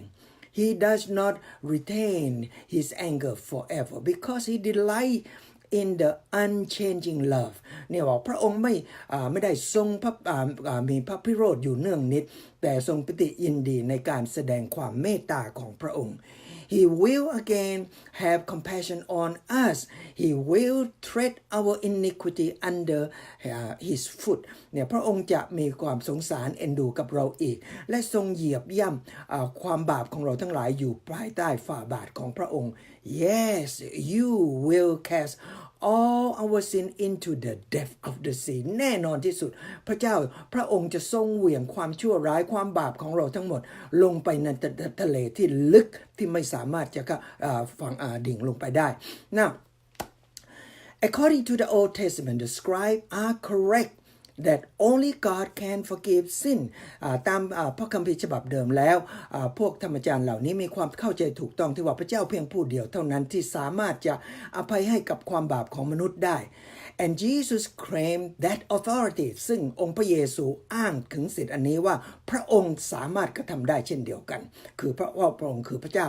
He does not retain his anger forever because he delights in the unchanging love เนี่ยบอกพระองค์ไม่ได้ทรงมีพระพิโรธอยู่เนื่องนิดแต่ทรงปิติยินดีในการแสดงความเมตตาของพระองค์ He will again have compassion on us. He will tread our iniquity under his foot. เนี่ยพระองค์จะมีความสงสารเอ็นดูกับเราอีกและทรงเหยียบย่ำความบาปของเราทั้งหลายอยู่ภายใต้ฝ่าบาทของพระองค์ Yes, you will cast all our sin into the depth of the sea แน่นอนที่สุดพระองค์จะทรงเหวี่ยงความชั่วร้ายความบาปของเราทั้งหมดลงไปในทะเลที่ลึกที่ไม่สามารถจะฝังดิ่งลงไปได้ Now according to the Old Testament the scribes are correct that only God can forgive sin ตามพระคัมภีร์ฉบับเดิมแล้วพวกธรรมจารย์เหล่านี้มีความเข้าใจถูกต้องที่ว่าพระเจ้าเพียงผู้เดียวเท่านั้นที่สามารถจะอภัยให้กับความบาปของมนุษย์ได้ and Jesus claimed that authority ซึ่งองค์พระเยซูอ้างถึงสิทธิอันนี้ว่าพระองค์สามารถกระทำได้เช่นเดียวกันคือพระองค์คือพระเจ้า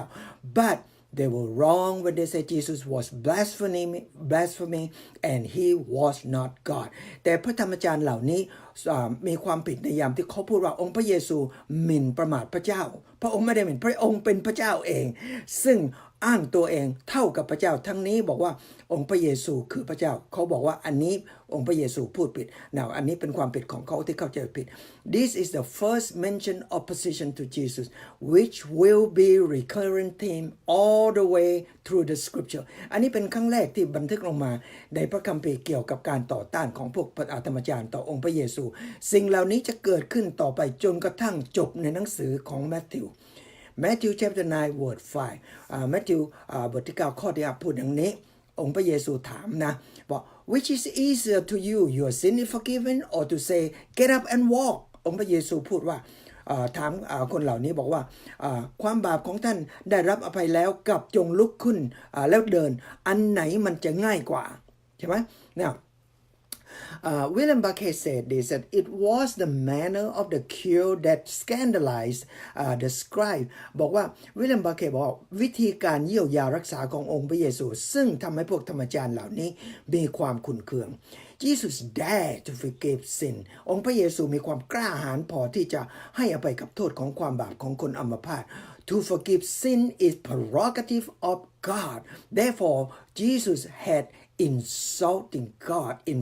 but they were wrong when they said Jesus was blasphemy and he was not God แต่พระธรรมจารย์เหล่านี้มีความผิดในยามที่เขาพูดว่าองค์พระเยซูหมิ่นประมาทพระเจ้าพระองค์ไม่ได้หมิ่นพระองค์เป็นพระเจ้าเองซึ่งอ้างตัวเองเท่ากับพระเจ้าทั้งนี้บอกว่าองค์พระเยซูคือพระเจ้าเขาบอกว่าอันนี้องค์พระเยซูพูดผิดอันนี้เป็นความผิดของเขาที่เข้าใจผิด This is the first mentioned opposition to Jesus which will be recurrent theme all the way through the scripture อันนี้เป็นครั้งแรกที่บันทึกลงมาในพระคัมภีร์เกี่ยวกับการต่อต้านของพวกธรรมจารย์ต่อองค์พระเยซูสิ่งเหล่านี้จะเกิดขึ้นต่อไปจนกระทั่งจบในหนังสือของแมทธิวMatthew chapter 9 word 5 Matthew บทที่9ข้อที่พูดอย่างนี้องค์พระเยซูถามนะบอก which is easier to you your sin is forgiven or to say get up and walk องค์พระเยซูพูดว่าถามคนเหล่านี้บอกว่าความบาปของท่านได้รับอภัยแล้วกับจงลุกขึ้นแล้วเดินอันไหนมันจะง่ายกว่าใช่ไหมNow William Bucket said this that it was the manner of the cure that scandalized the scribe บอกว่าวิลเลียมบัคเกตบอกวิธีการเยียวยารักษาขององค์พระเยซูซึ่งทำให้พวกธรรมจารย์เหล่านี้มีความขุ่นเคือง Jesus dared to forgive sin องค์พระเยซูมีความกล้าหาญพอที่จะให้อภัยกับโทษของความบาปของคนอัมพาต To forgive sin is prerogative of God therefore Jesus had insulting God in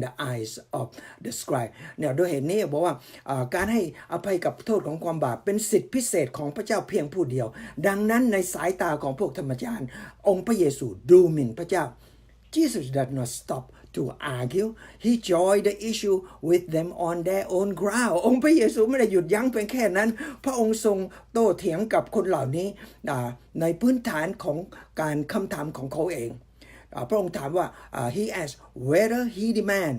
the eyes of the scribe เนี่ยด้วยเหตุนี้บอกว่าการให้อภัยกับโทษของความบาปเป็นสิทธิพิเศษของพระเจ้าเพียงผู้เดียวดังนั้นในสายตาของพวกธรรมจารย์องค์พระเยซูดูหมิ่นพระเจ้า Jesus did not stop to argue he joined the issue with them on their own ground องค์พระเยซูไม่ได้หยุดยั้งเพียงแค่นั้นพระองค์ทรงโต้เถียงกับคนเหล่านี้ในพื้นฐานของการคำถามของเขาเองพระองค์ถามว่า he asked whether he demand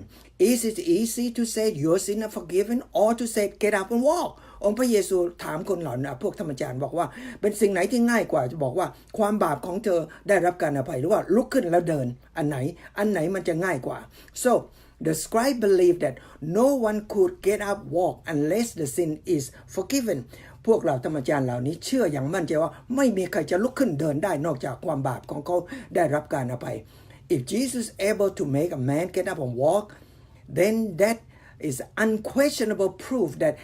is it easy to say your sin are forgiven or to say get up and walk องค์พระเยซูถามคนเหล่านั้นพวกธรรมจารย์บอกว่าเป็นสิ่งไหนที่ง่ายกว่าจะบอกว่าความบาปของเธอได้รับการอภัยหรือว่าลุกขึ้นแล้วเดินอันไหนมันจะง่ายกว่า so the scribe believed that no one could get up walk unless the sin is forgivenพวกเราธรรมจารย์เหล่านี้เชื่ออย่างมั่นใจว่าไม่มีใครจะลุกขึ้นเดินได้นอกจากความบาปของเขาได้รับการอภัย If Jesus able to make a man get up and walk then that is unquestionable proof that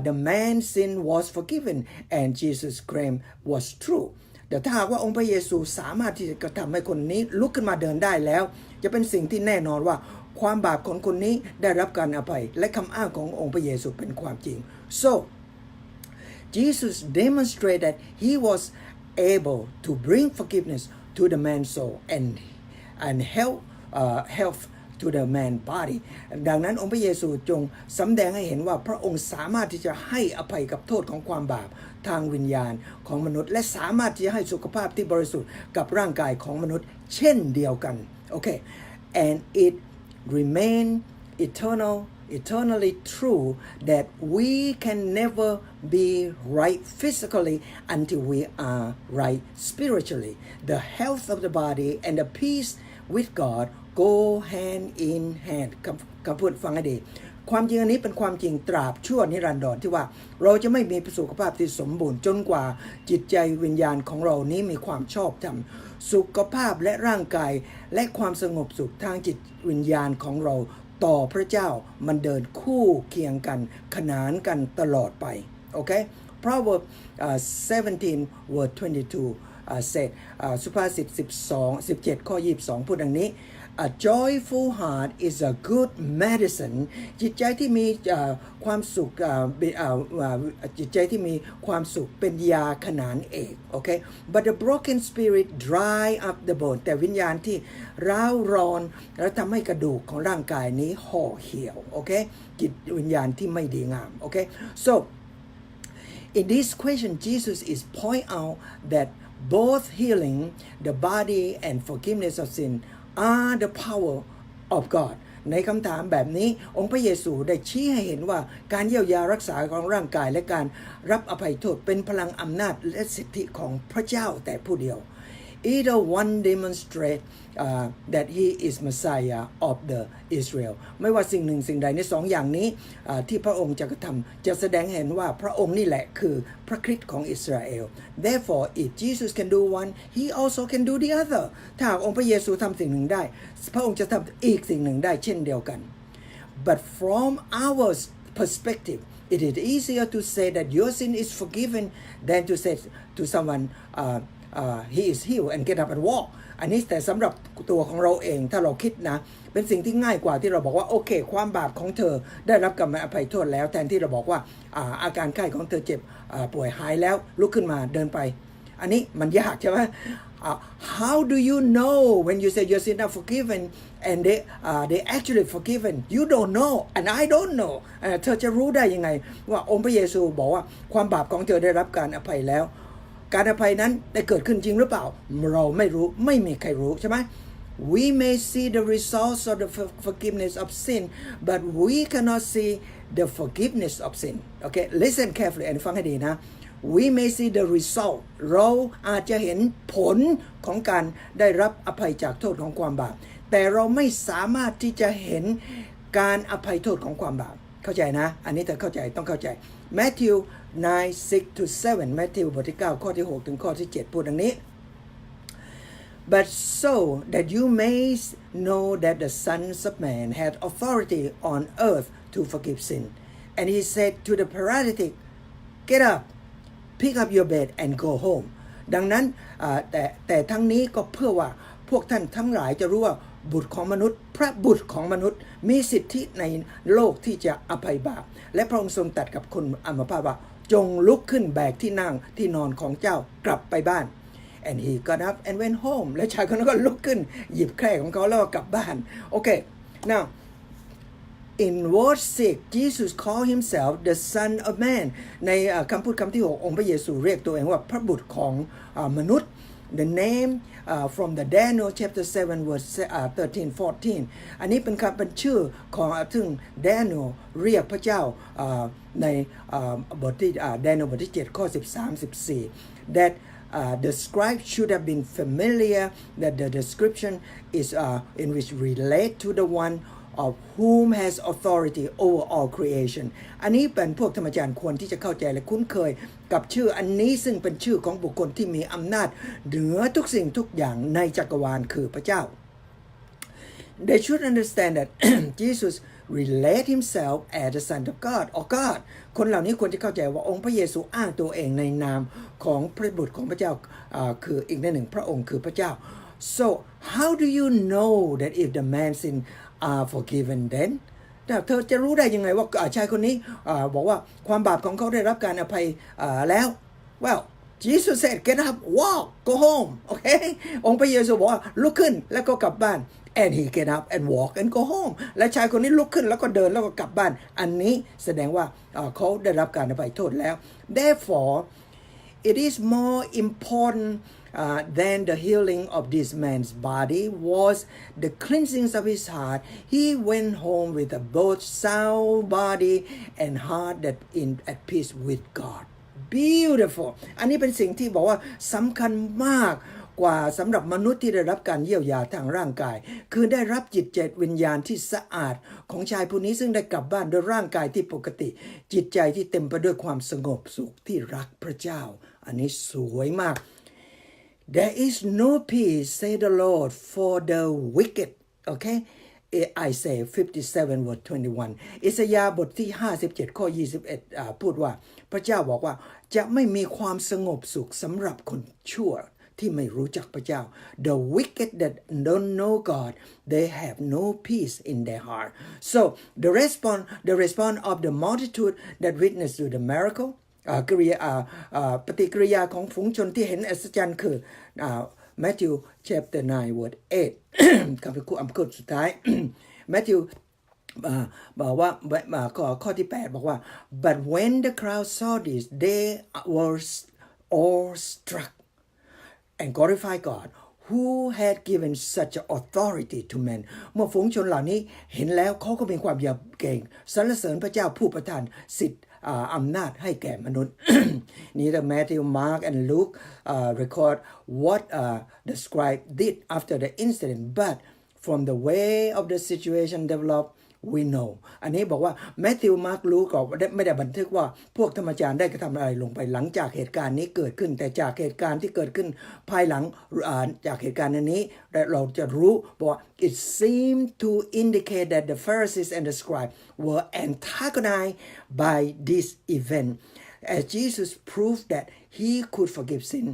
the man's sin was forgiven and Jesus' claim was true แต่ถ้าหากว่าองค์พระเยซูสามารถที่จะกระทำให้คนนี้ลุกขึ้นมาเดินได้แล้วจะเป็นสิ่งที่แน่นอนว่าความบาปของคนนี้ได้รับการอภัยและคำอ้างขององค์พระเยซูเป็นความจริง so Jesus demonstrated that he was able to bring forgiveness to the man's soul and health to the man's body ดังนั้นองค์พระเยซูจงสำแดงให้เห็นว่าพระองค์สามารถที่จะให้อภัยกับโทษของความบาปทางวิญญาณของมนุษย์และสามารถที่จะให้สุขภาพที่บริสุทธิ์กับร่างกายของมนุษย์เช่นเดียวกันโอเค and it remain eternally true that we can never be right physically until we are right spiritually. The health of the body and the peace with God go hand in hand คำพูดฟังให้ดี ความจริงอันนี้เป็นความจริงตราบชั่วนิรันดรที่ว่าเราจะไม่มีสุขภาพที่สมบูรณ์จนกว่าจิตใจวิญญาณของเรานี้มีความชอบธรรมสุขภาพและร่างกายและความสงบสุขทางจิตวิญญาณของเราต่อพระเจ้ามันเดินคู่เคียงกันขนานกันตลอดไปโอเค Proverbs 17 verse 22 said สุภาษิต17 ข้อ 22 พูดดังนี้ A joyful heart is a good medicine จิตใจที่มีความสุขจิตใจที่มีความสุขเป็นยาขนานเอกโอเค But the broken spirit dry up the bone แต่วิญญาณที่ร้าวรอนแล้วทำให้กระดูกของร่างกายนี้ห่อเหี่ยวโอเคจิตวิญญาณที่ไม่ดีงามโอเค so in this question Jesus is point out that both healing the body and forgiveness of sin are the power of God ในคำถามแบบนี้องค์พระเยซูได้ชี้ให้เห็นว่าการเยียวยารักษาของร่างกายและการรับอภัยโทษเป็นพลังอำนาจและสิทธิของพระเจ้าแต่ผู้เดียว Either one demonstrate that he is Messiah of the Israel ไม่ว่าสิ่งหนึ่งสิ่งใดในสองอย่างนี้ที่พระองค์จะกระทำจะแสดงเห็นว่าพระองค์นี่แหละคือพระคริสต์ของอิสราเอล Therefore if Jesus can do one he also can do the other ถ้าองค์พระเยซูทำสิ่งหนึ่งได้พระองค์จะทำอีกสิ่งหนึ่งได้เช่นเดียวกัน But from our perspective it is easier to say that your sin is forgiven than to say to someone he is healed and get up and walk อันนี้แต่สำหรับตัวของเราเองถ้าเราคิดนะเป็นสิ่งที่ง่ายกว่าที่เราบอกว่าโอเคความบาปของเธอได้รับการอภัยโทษแล้วแทนที่เราบอกว่าอาการไข้ของเธอเจ็บป่วยหายแล้วลุกขึ้นมาเดินไปอันนี้มันยากใช่ไหมhow do you know when you say your sins are forgiven and they actually forgiven you don't know and I don't know เธอจะรู้ได้ยังไงว่าองค์พระเยซูบอกว่าความบาปของเธอได้รับการอภัยแล้วการอภัยนั้นได้เกิดขึ้นจริงหรือเปล่าเราไม่รู้ไม่มีใครรู้ใช่ไหม We may see the results of the forgiveness of sin but we cannot see the forgiveness of sin okay listen carefully อันนี้ฟังให้ดีนะ We may see the result เราอาจจะเห็นผลของการได้รับอภัยจากโทษของความบาปแต่เราไม่สามารถที่จะเห็นการอภัยโทษของความบาปเข้าใจนะอันนี้แต่เข้าใจต้องเข้าใจ Matthew 9:6-7 Matthew บทที่9ข้อที่6ถึงข้อที่7พูดดังนี้ But so that you may know that the sons of man had authority on earth to forgive sin and he said to the paralytic get up pick up your bed and go home ดังนั้นแต่ทั้งนี้ก็เพื่อว่าพวกท่านทั้งหลายจะรู้ว่าบุตรของมนุษย์พระบุตรของมนุษย์มีสิทธิในโลกที่จะอภัยบาปและพระองค์ทรงตรัสกับคนอัมพาตว่าจงลุกขึ้นแบกที่นั่งที่นอนของเจ้ากลับไปบ้าน and he got up and went home และชายคนนั้นก็ลุกขึ้นหยิบแคร่ของเขาแล้วก็กลับบ้านโอเค now in verse 6 Jesus called himself the Son of Man ในคำพูดคำที่6องค์พระเยซูเรียกตัวเองว่าพระบุตรของมนุษย์ the name from the Daniel chapter 7 verse 13-14 อันนี้เป็นชื่อของซึ่ง Daniel เรียกพระเจ้าในบทที่ Daniel บทที่7ข้อ13-14 that the scribe should have been familiar that the description is in which relate to the one of whom has authority over all creation อันนี้เป็นพวกธรรมจารย์ควรที่จะเข้าใจและคุ้นเคยกับชื่ออันนี้ซึ่งเป็นชื่อของบุคคลที่มีอำนาจเหนือทุกสิ่งทุกอย่างในจักรวาลคือพระเจ้า They should understand that Jesus relate himself as the Son of God or God คนเหล่านี้ควรจะเข้าใจว่าองค์พระเยซูอ้างตัวเองในนามของพระบุตรของพระเจ้าคืออีกในหนึ่งพระองค์คือพระเจ้า So how do you know that if the man sin are forgiven then แต่เธอจะรู้ได้ยังไงว่าชายคนนี้บอกว่าความบาปของเขาได้รับการอภัยแล้ว Well Jesus said get up walk go home โอเคองค์พระเยซูบอกว่าลุกขึ้นแล้วก็กลับบ้าน and he get up and walk and go home และชายคนนี้ลุกขึ้นแล้วก็เดินแล้วก็กลับบ้านอันนี้แสดงว่าเขาได้รับการอภัยโทษแล้ว Therefore it is more important than the healing of this man's body was the cleansing of his heart. He went home with a both sound body and heart that in at peace with God. Beautiful. อันนี้เป็นสิ่งที่บอกว่าสำคัญมาก กว่าสำหรับมนุษย์ที่ได้รับการเยียวยาทางร่างกายคือได้รับจิตใจวิญญาณที่สะอาดของชายผู้นี้ซึ่งได้กลับบ้านด้วยร่างกายที่ปกติจิตใจที่เต็มไปด้วยความสงบสุขที่รักพระเจ้าอันนี้สวยมาก There is no peace say the Lord for the wicked okay I say 57 verse 21อิสยาห์บทที่57ข้อ21พูดว่าพระเจ้าบอกว่าจะไม่มีความสงบสุขสำหรับคนชั่วที่ไม่รู้จักพระเจ้า The wicked that don't know God they have no peace in their heart so the response of the multitude that witnessed to the miracle ปฏิกิริยาของฝูงชนที่เห็นอัศจรรย์คือMatthew chapter 9 verse 8 คำพูดสุดท้าย Matthew บอกว่าข้อที่8บอกว่า but when the crowd saw this they were awestruck and glorified God who had given such authority to men เมื่อฝูงชนเหล่านี้เห็นแล้วเขาก็มีความยำเกรงสรรเสริญพระเจ้าผู้ประทานสิทธิ์อำนาจให้แก่มนุษย์ Neither Matthew, Mark and Luke record what the scribe did after the incident but from the way of the situation developed we know อันนี้บอกว่าแมทธิวมาร์คลูกก็ไม่ได้บันทึกว่าพวกธรรมจารย์ได้กระทำอะไรลงไปหลังจากเหตุการณ์นี้เกิดขึ้นแต่จากเหตุการณ์ที่เกิดขึ้นภายหลังจากเหตุการณ์นี้เราจะรู้บอกว่า it seemed to indicate that the Pharisees and the scribes were antagonized by this event as Jesus proved that he could forgive sin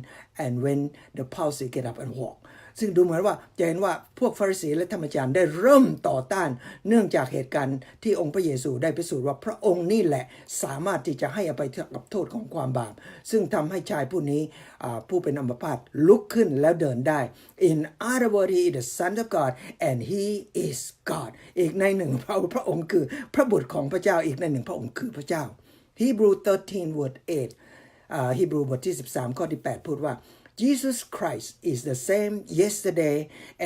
and when the palsy get up and walkซึ่งดูเหมือนว่าจะเห็นว่าพวกฟาริสีและธรรมจารย์ได้เริ่มต่อต้านเนื่องจากเหตุการณ์ที่องค์พระเยซูได้พิสูจน์ว่าพระองค์นี่แหละสามารถที่จะให้อภัยกับโทษของความบาปซึ่งทำให้ชายผู้นี้ผู้เป็นอัมพาตลุกขึ้นแล้วเดินได้ In other words he is the son of God and he is God อีกในหนึ่งพระองค์คือพระบุตรของพระเจ้าอีกในหนึ่งพระองค์คือพระเจ้า Hebrew 13 verse 8ฮีบรูบทที่13ข้อที่8พูดว่า Jesus Christ is the same yesterday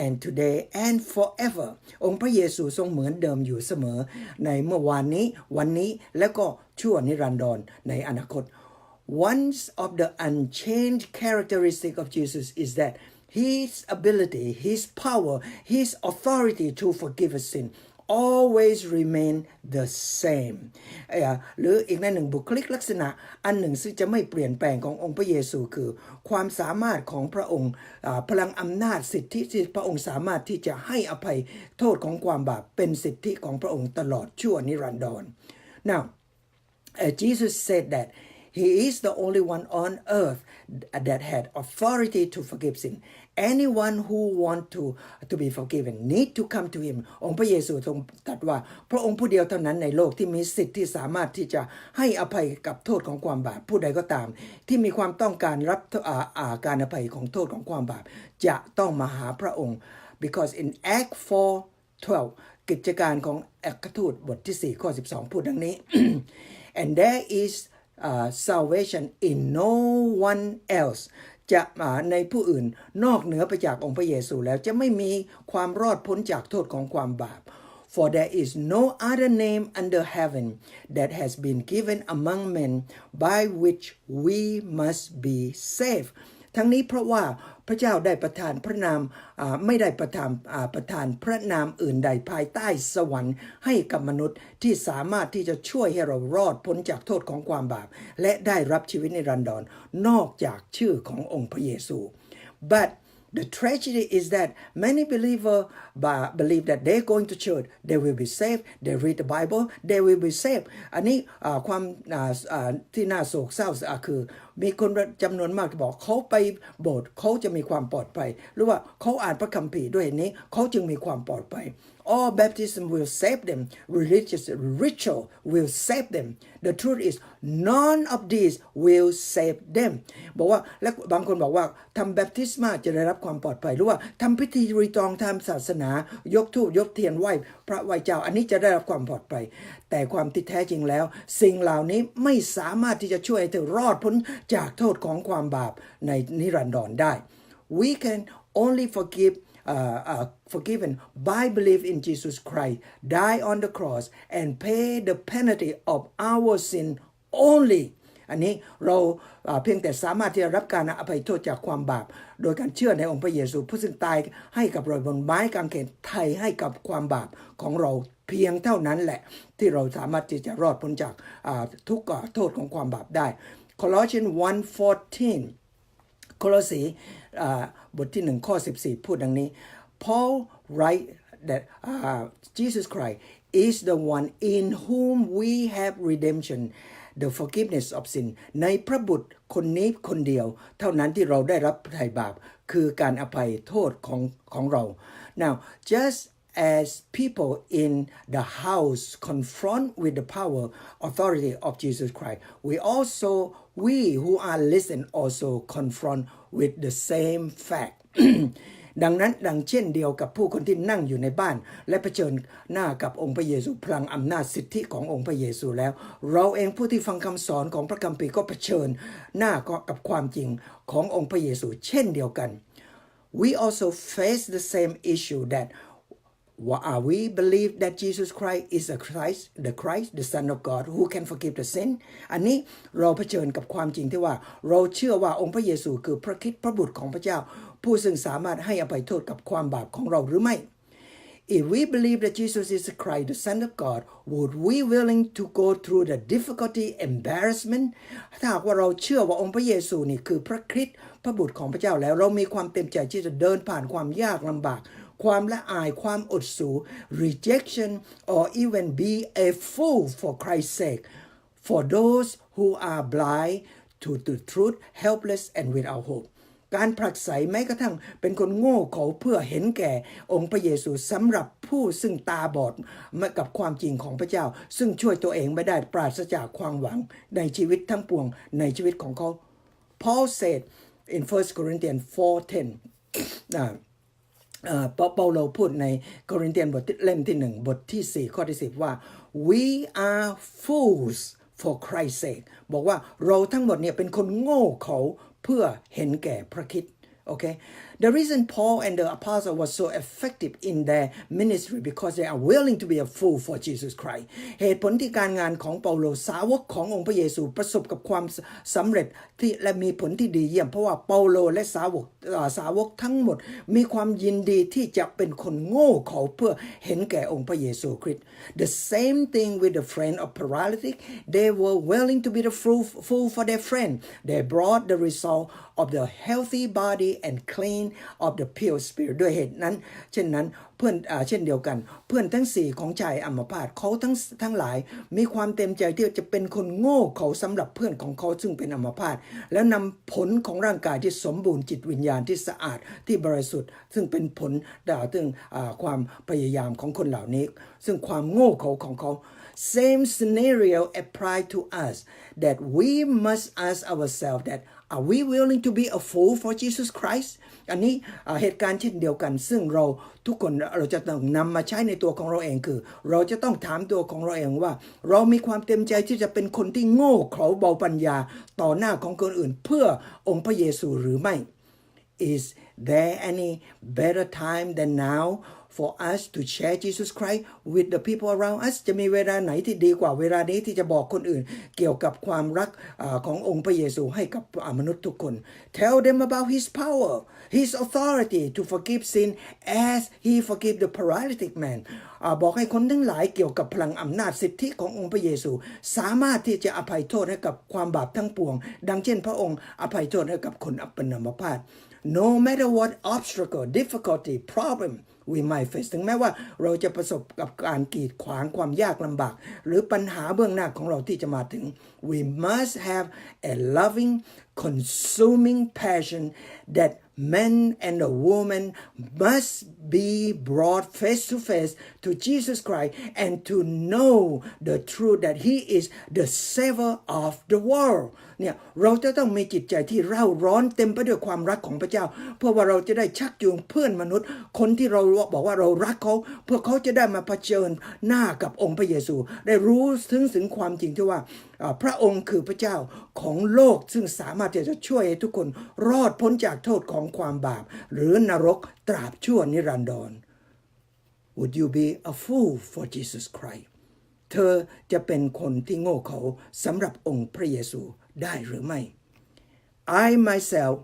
and today and forever องค์พระเยซูทรงเหมือนเดิมอยู่เสมอในเมื่อวานนี้วันนี้และก็ชั่วนิรันดรในอนาคต One of the unchanged characteristic of Jesus is that his ability, his power, his authority to forgive us sin always remain the same หรืออีกในหนึ่งบุคลิกลักษณะอันหนึ่งซึ่งจะไม่เปลี่ยนแปลงขององค์พระเยซูคือความสามารถของพระองค์พลังอำนาจสิทธิที่พระองค์สามารถที่จะให้อภัยโทษของความบาปเป็นสิทธิของพระองค์ตลอดชั่วนิรันดร Now Jesus said that He is the only one on earth that had authority to forgive sin. Anyone who want to be forgiven need to come to him. องค์พระเยซูทรงตรัสว่าพระองค์ผู้เดียวเท่านั้นในโลกที่มีสิทธิ์ที่สามารถที่จะให้อภัยกับโทษของความบาปผู้ใดก็ตามที่มีความต้องการรับการอภัยของโทษของความบาปจะต้องมาหาพระองค์ because in Act 4:12 กิจการของอัครทูตบทที่4ข้อ12พูดดังนี้ and there is salvation in no one else จะในผู้อื่นนอกเหนือไปจากองค์พระเยซูแล้วจะไม่มีความรอดพ้นจากโทษของความบาป for there is no other name under heaven that has been given among men by which we must be saved ทั้งนี้เพราะว่าพระเจ้าได้ประทานพระนามไม่ได้ประทานพระนามอื่นใดภายใต้สวรรค์ให้กับมนุษย์ที่สามารถที่จะช่วยให้เรารอดพ้นจากโทษของความบาปและได้รับชีวิตนิรันดรนอกจากชื่อขององค์พระเยซู but the tragedy is that many believers believe that they're going to church they will be saved they read the Bible they will be saved อันนี้ความที่น่าโศกเศร้าคือมีคนจำนวนมากที่บอกเขาไปโบสถ์เขาจะมีความปลอดภัยหรือว่าเขาอ่านพระคัมภีร์ด้วยนี้เขาจึงมีความปลอดภัย all baptism will save them religious ritual will save them the truth is none of these will save them บอกว่าและบางคนบอกว่าทำแบปติศมาจะได้รับความปลอดภัยหรือว่าทำพิธีรีตองทางศาสนายกธูปยกเทียนไหว้พระไหว้เจ้าอันนี้จะได้รับความปลอดภัยแต่ความที่แท้จริงแล้วสิ่งเหล่านี้ไม่สามารถที่จะช่วยให้เธอรอดพ้นจากโทษของความบาปในนิรันดรได้ we can only forgiven by belief in Jesus Christ die on the cross and pay the penalty of our sin only อันนี้เราเพียงแต่สามารถที่จะรับการอภัยโทษจากความบาปโดยการเชื่อในองค์พระเยซูผู้ซึ่งตายให้กับเราบนไม้กางเขนไถ่ให้กับความบาปของเราเพียงเท่านั้นแหละที่เราสามารถที่จะรอดพ้นจากทุกโทษของความบาปได้ Colossians 1:14 โคโลสีบทที่1ข้อ14พูดดังนี้ Paul write that Jesus Christ is the one in whom we have redemption the forgiveness of sin ในพระบุตรคนนี้คนเดียวเท่านั้นที่เราได้รับไถ่บาปคือการอภัยโทษของเรา now just as people in the house confront with the power authority of Jesus Christ we who are listened also confront with the same fact ดังนั้นดังเช่นเดียวกับผู้คนที่นั่งอยู่ในบ้านและเผชิญหน้ากับองค์พระเยซูพลังอำนาจสิทธิขององค์พระเยซูแล้วเราเองผู้ที่ฟังคำสอนของพระคัมภีร์ก็เผชิญหน้ากับความจริงขององค์พระเยซูเช่นเดียวกัน we also face the same issue that we believe that Jesus Christ is the Christ, the Son of God, who can forgive the sin. อันนี้เราเผชิญกับความจริงที่ว่าเราเชื่อว่าองค์พระเยซูคือพระคริสต์พระบุตรของพระเจ้าผู้ซึ่งสามารถให้อภัยโทษกับความบาปของเราหรือไม่ If we believe that Jesus is the Christ, the Son of God, would we willing to go through the difficulty, embarrassment? ถ้าหากว่าเราเชื่อว่าองค์พระเยซูนี่คือพระคริสต์พระบุตรของพระเจ้าแล้วเรามีความเต็มใจที่จะเดินผ่านความยากลำบากความละอายความอดสู rejection or even be a fool for Christ's sake for those who are blind to the truth helpless and without hope การผลักไสแม้กระทั่งเป็นคนโง่เขลาเพื่อเห็นแก่องค์พระเยซูสำหรับผู้ซึ่งตาบอดมากับความจริงของพระเจ้าซึ่งช่วยตัวเองไม่ได้ปราศจากความหวังในชีวิตทั้งปวงในชีวิตของเขา Paul said in 1 Corinthians 4:10เปาโลพูดในโครินเธียนบทเล่มที่1บทที่4ข้อที่10ว่า we are fools for Christ's sake บอกว่าเราทั้งหมดเนี่ยเป็นคนโง่เขลาเพื่อเห็นแก่พระคริสต์ okay the reason Paul and the apostle was so effective in their ministry because they are willing to be a fool for Jesus Christ เหตุผลที่การงานของเปาโลสาวกขององค์พระเยซูประสบกับความสำเร็จที่และมีผลที่ดีเยี่ยมเพราะว่าเปาโลและสาวกทั้งหมดมีความยินดีที่จะเป็นคนโง่เขลาเพื่อเห็นแก่องค์พระเยซูคริสต์ the same thing with the friend of paralytic they were willing to be the fool for their friend they brought the result of the healthy body and clean of the pure spirit ด้วยเหตุนั้นเช่นนั้นเพื่อนเช่นเดียวกันเพื่อนทั้ง4ของชายอัมพาตเขาทั้งหลายมีความเต็มใจที่จะเป็นคนโง่เขาสำหรับเพื่อนของเขาซึ่งเป็นอัมพาตแล้วนำผลของร่างกายที่สมบูรณ์จิตวิญญาณที่สะอาดที่บริสุทธิ์ซึ่งเป็นผลถึงความพยายามของคนเหล่านี้ซึ่งความโง่เขาของเขา same scenario apply to us that we must ask ourselves that are we willing to be a fool for Jesus Christ อันนี้เหตุการณ์เช่นเดียวกันซึ่งเราทุกคนเราจะต้องนำมาใช้ในตัวของเราเองคือเราจะต้องถามตัวของเราเองว่าเรามีความเต็มใจที่จะเป็นคนที่โง่เขลาเบาปัญญาต่อหน้าของคนอื่นเพื่อองค์พระเยซูหรือไม่ Is there any better time than now for us to share Jesus Christ with the people around us จะมีเวลาไหนที่ดีกว่าเวลานี้ที่จะบอกคนอื่นเกี่ยวกับความรักขององค์พระเยซูให้กับมนุษย์ทุกคน Tell them about His power His authority to forgive sin as He forgave the paralytic man บอกให้คนทั้งหลายเกี่ยวกับพลังอำนาจสิทธิขององค์พระเยซูสามารถที่จะอภัยโทษให้กับความบาปทั้งปวงดังเช่นพระองค์อภัยโทษให้กับคนเป็นอัมพาต No matter what obstacle difficulty problem we might face ถึงแม้ว่าเราจะประสบกับการกีดขวางความยากลำบากหรือปัญหาเบื้องหน้าของเราที่จะมาถึง we must have a loving consuming passion that men and a woman must be brought face to face to Jesus Christ and to know the truth that He is the Savior of the world เนี่ยเราจะต้องมีจิตใจที่เร่าร้อนเต็มไปด้วยความรักของพระเจ้าเพื่อว่าเราจะได้ชักจูงเพื่อนมนุษย์คนที่เราบอกว่าเรารักเขาเพื่อเขาจะได้มาเผชิญหน้ากับองค์พระเยซูได้รู้ถึงความจริงที่ว่าพระองค์คือพระเจ้าของโลกซึ่งสามารถจะช่วยให้ทุกคนรอดพ้นจากโทษของความบาปหรือนรกตราบชั่วนิรันดร Would you be a fool for Jesus Christ เธอจะเป็นคนที่โง่เขลาสำหรับองค์พระเยซู ได้หรือไม่ I myself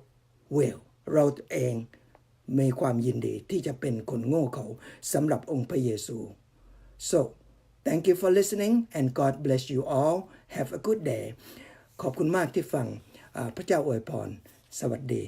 will เราเองมีความยินดีที่จะเป็นคนโง่เขลาสำหรับองค์พระเยซู so thank you for listening and God bless you all have a good day ขอบคุณมากที่ฟังพระเจ้าอวยพรสวัสดี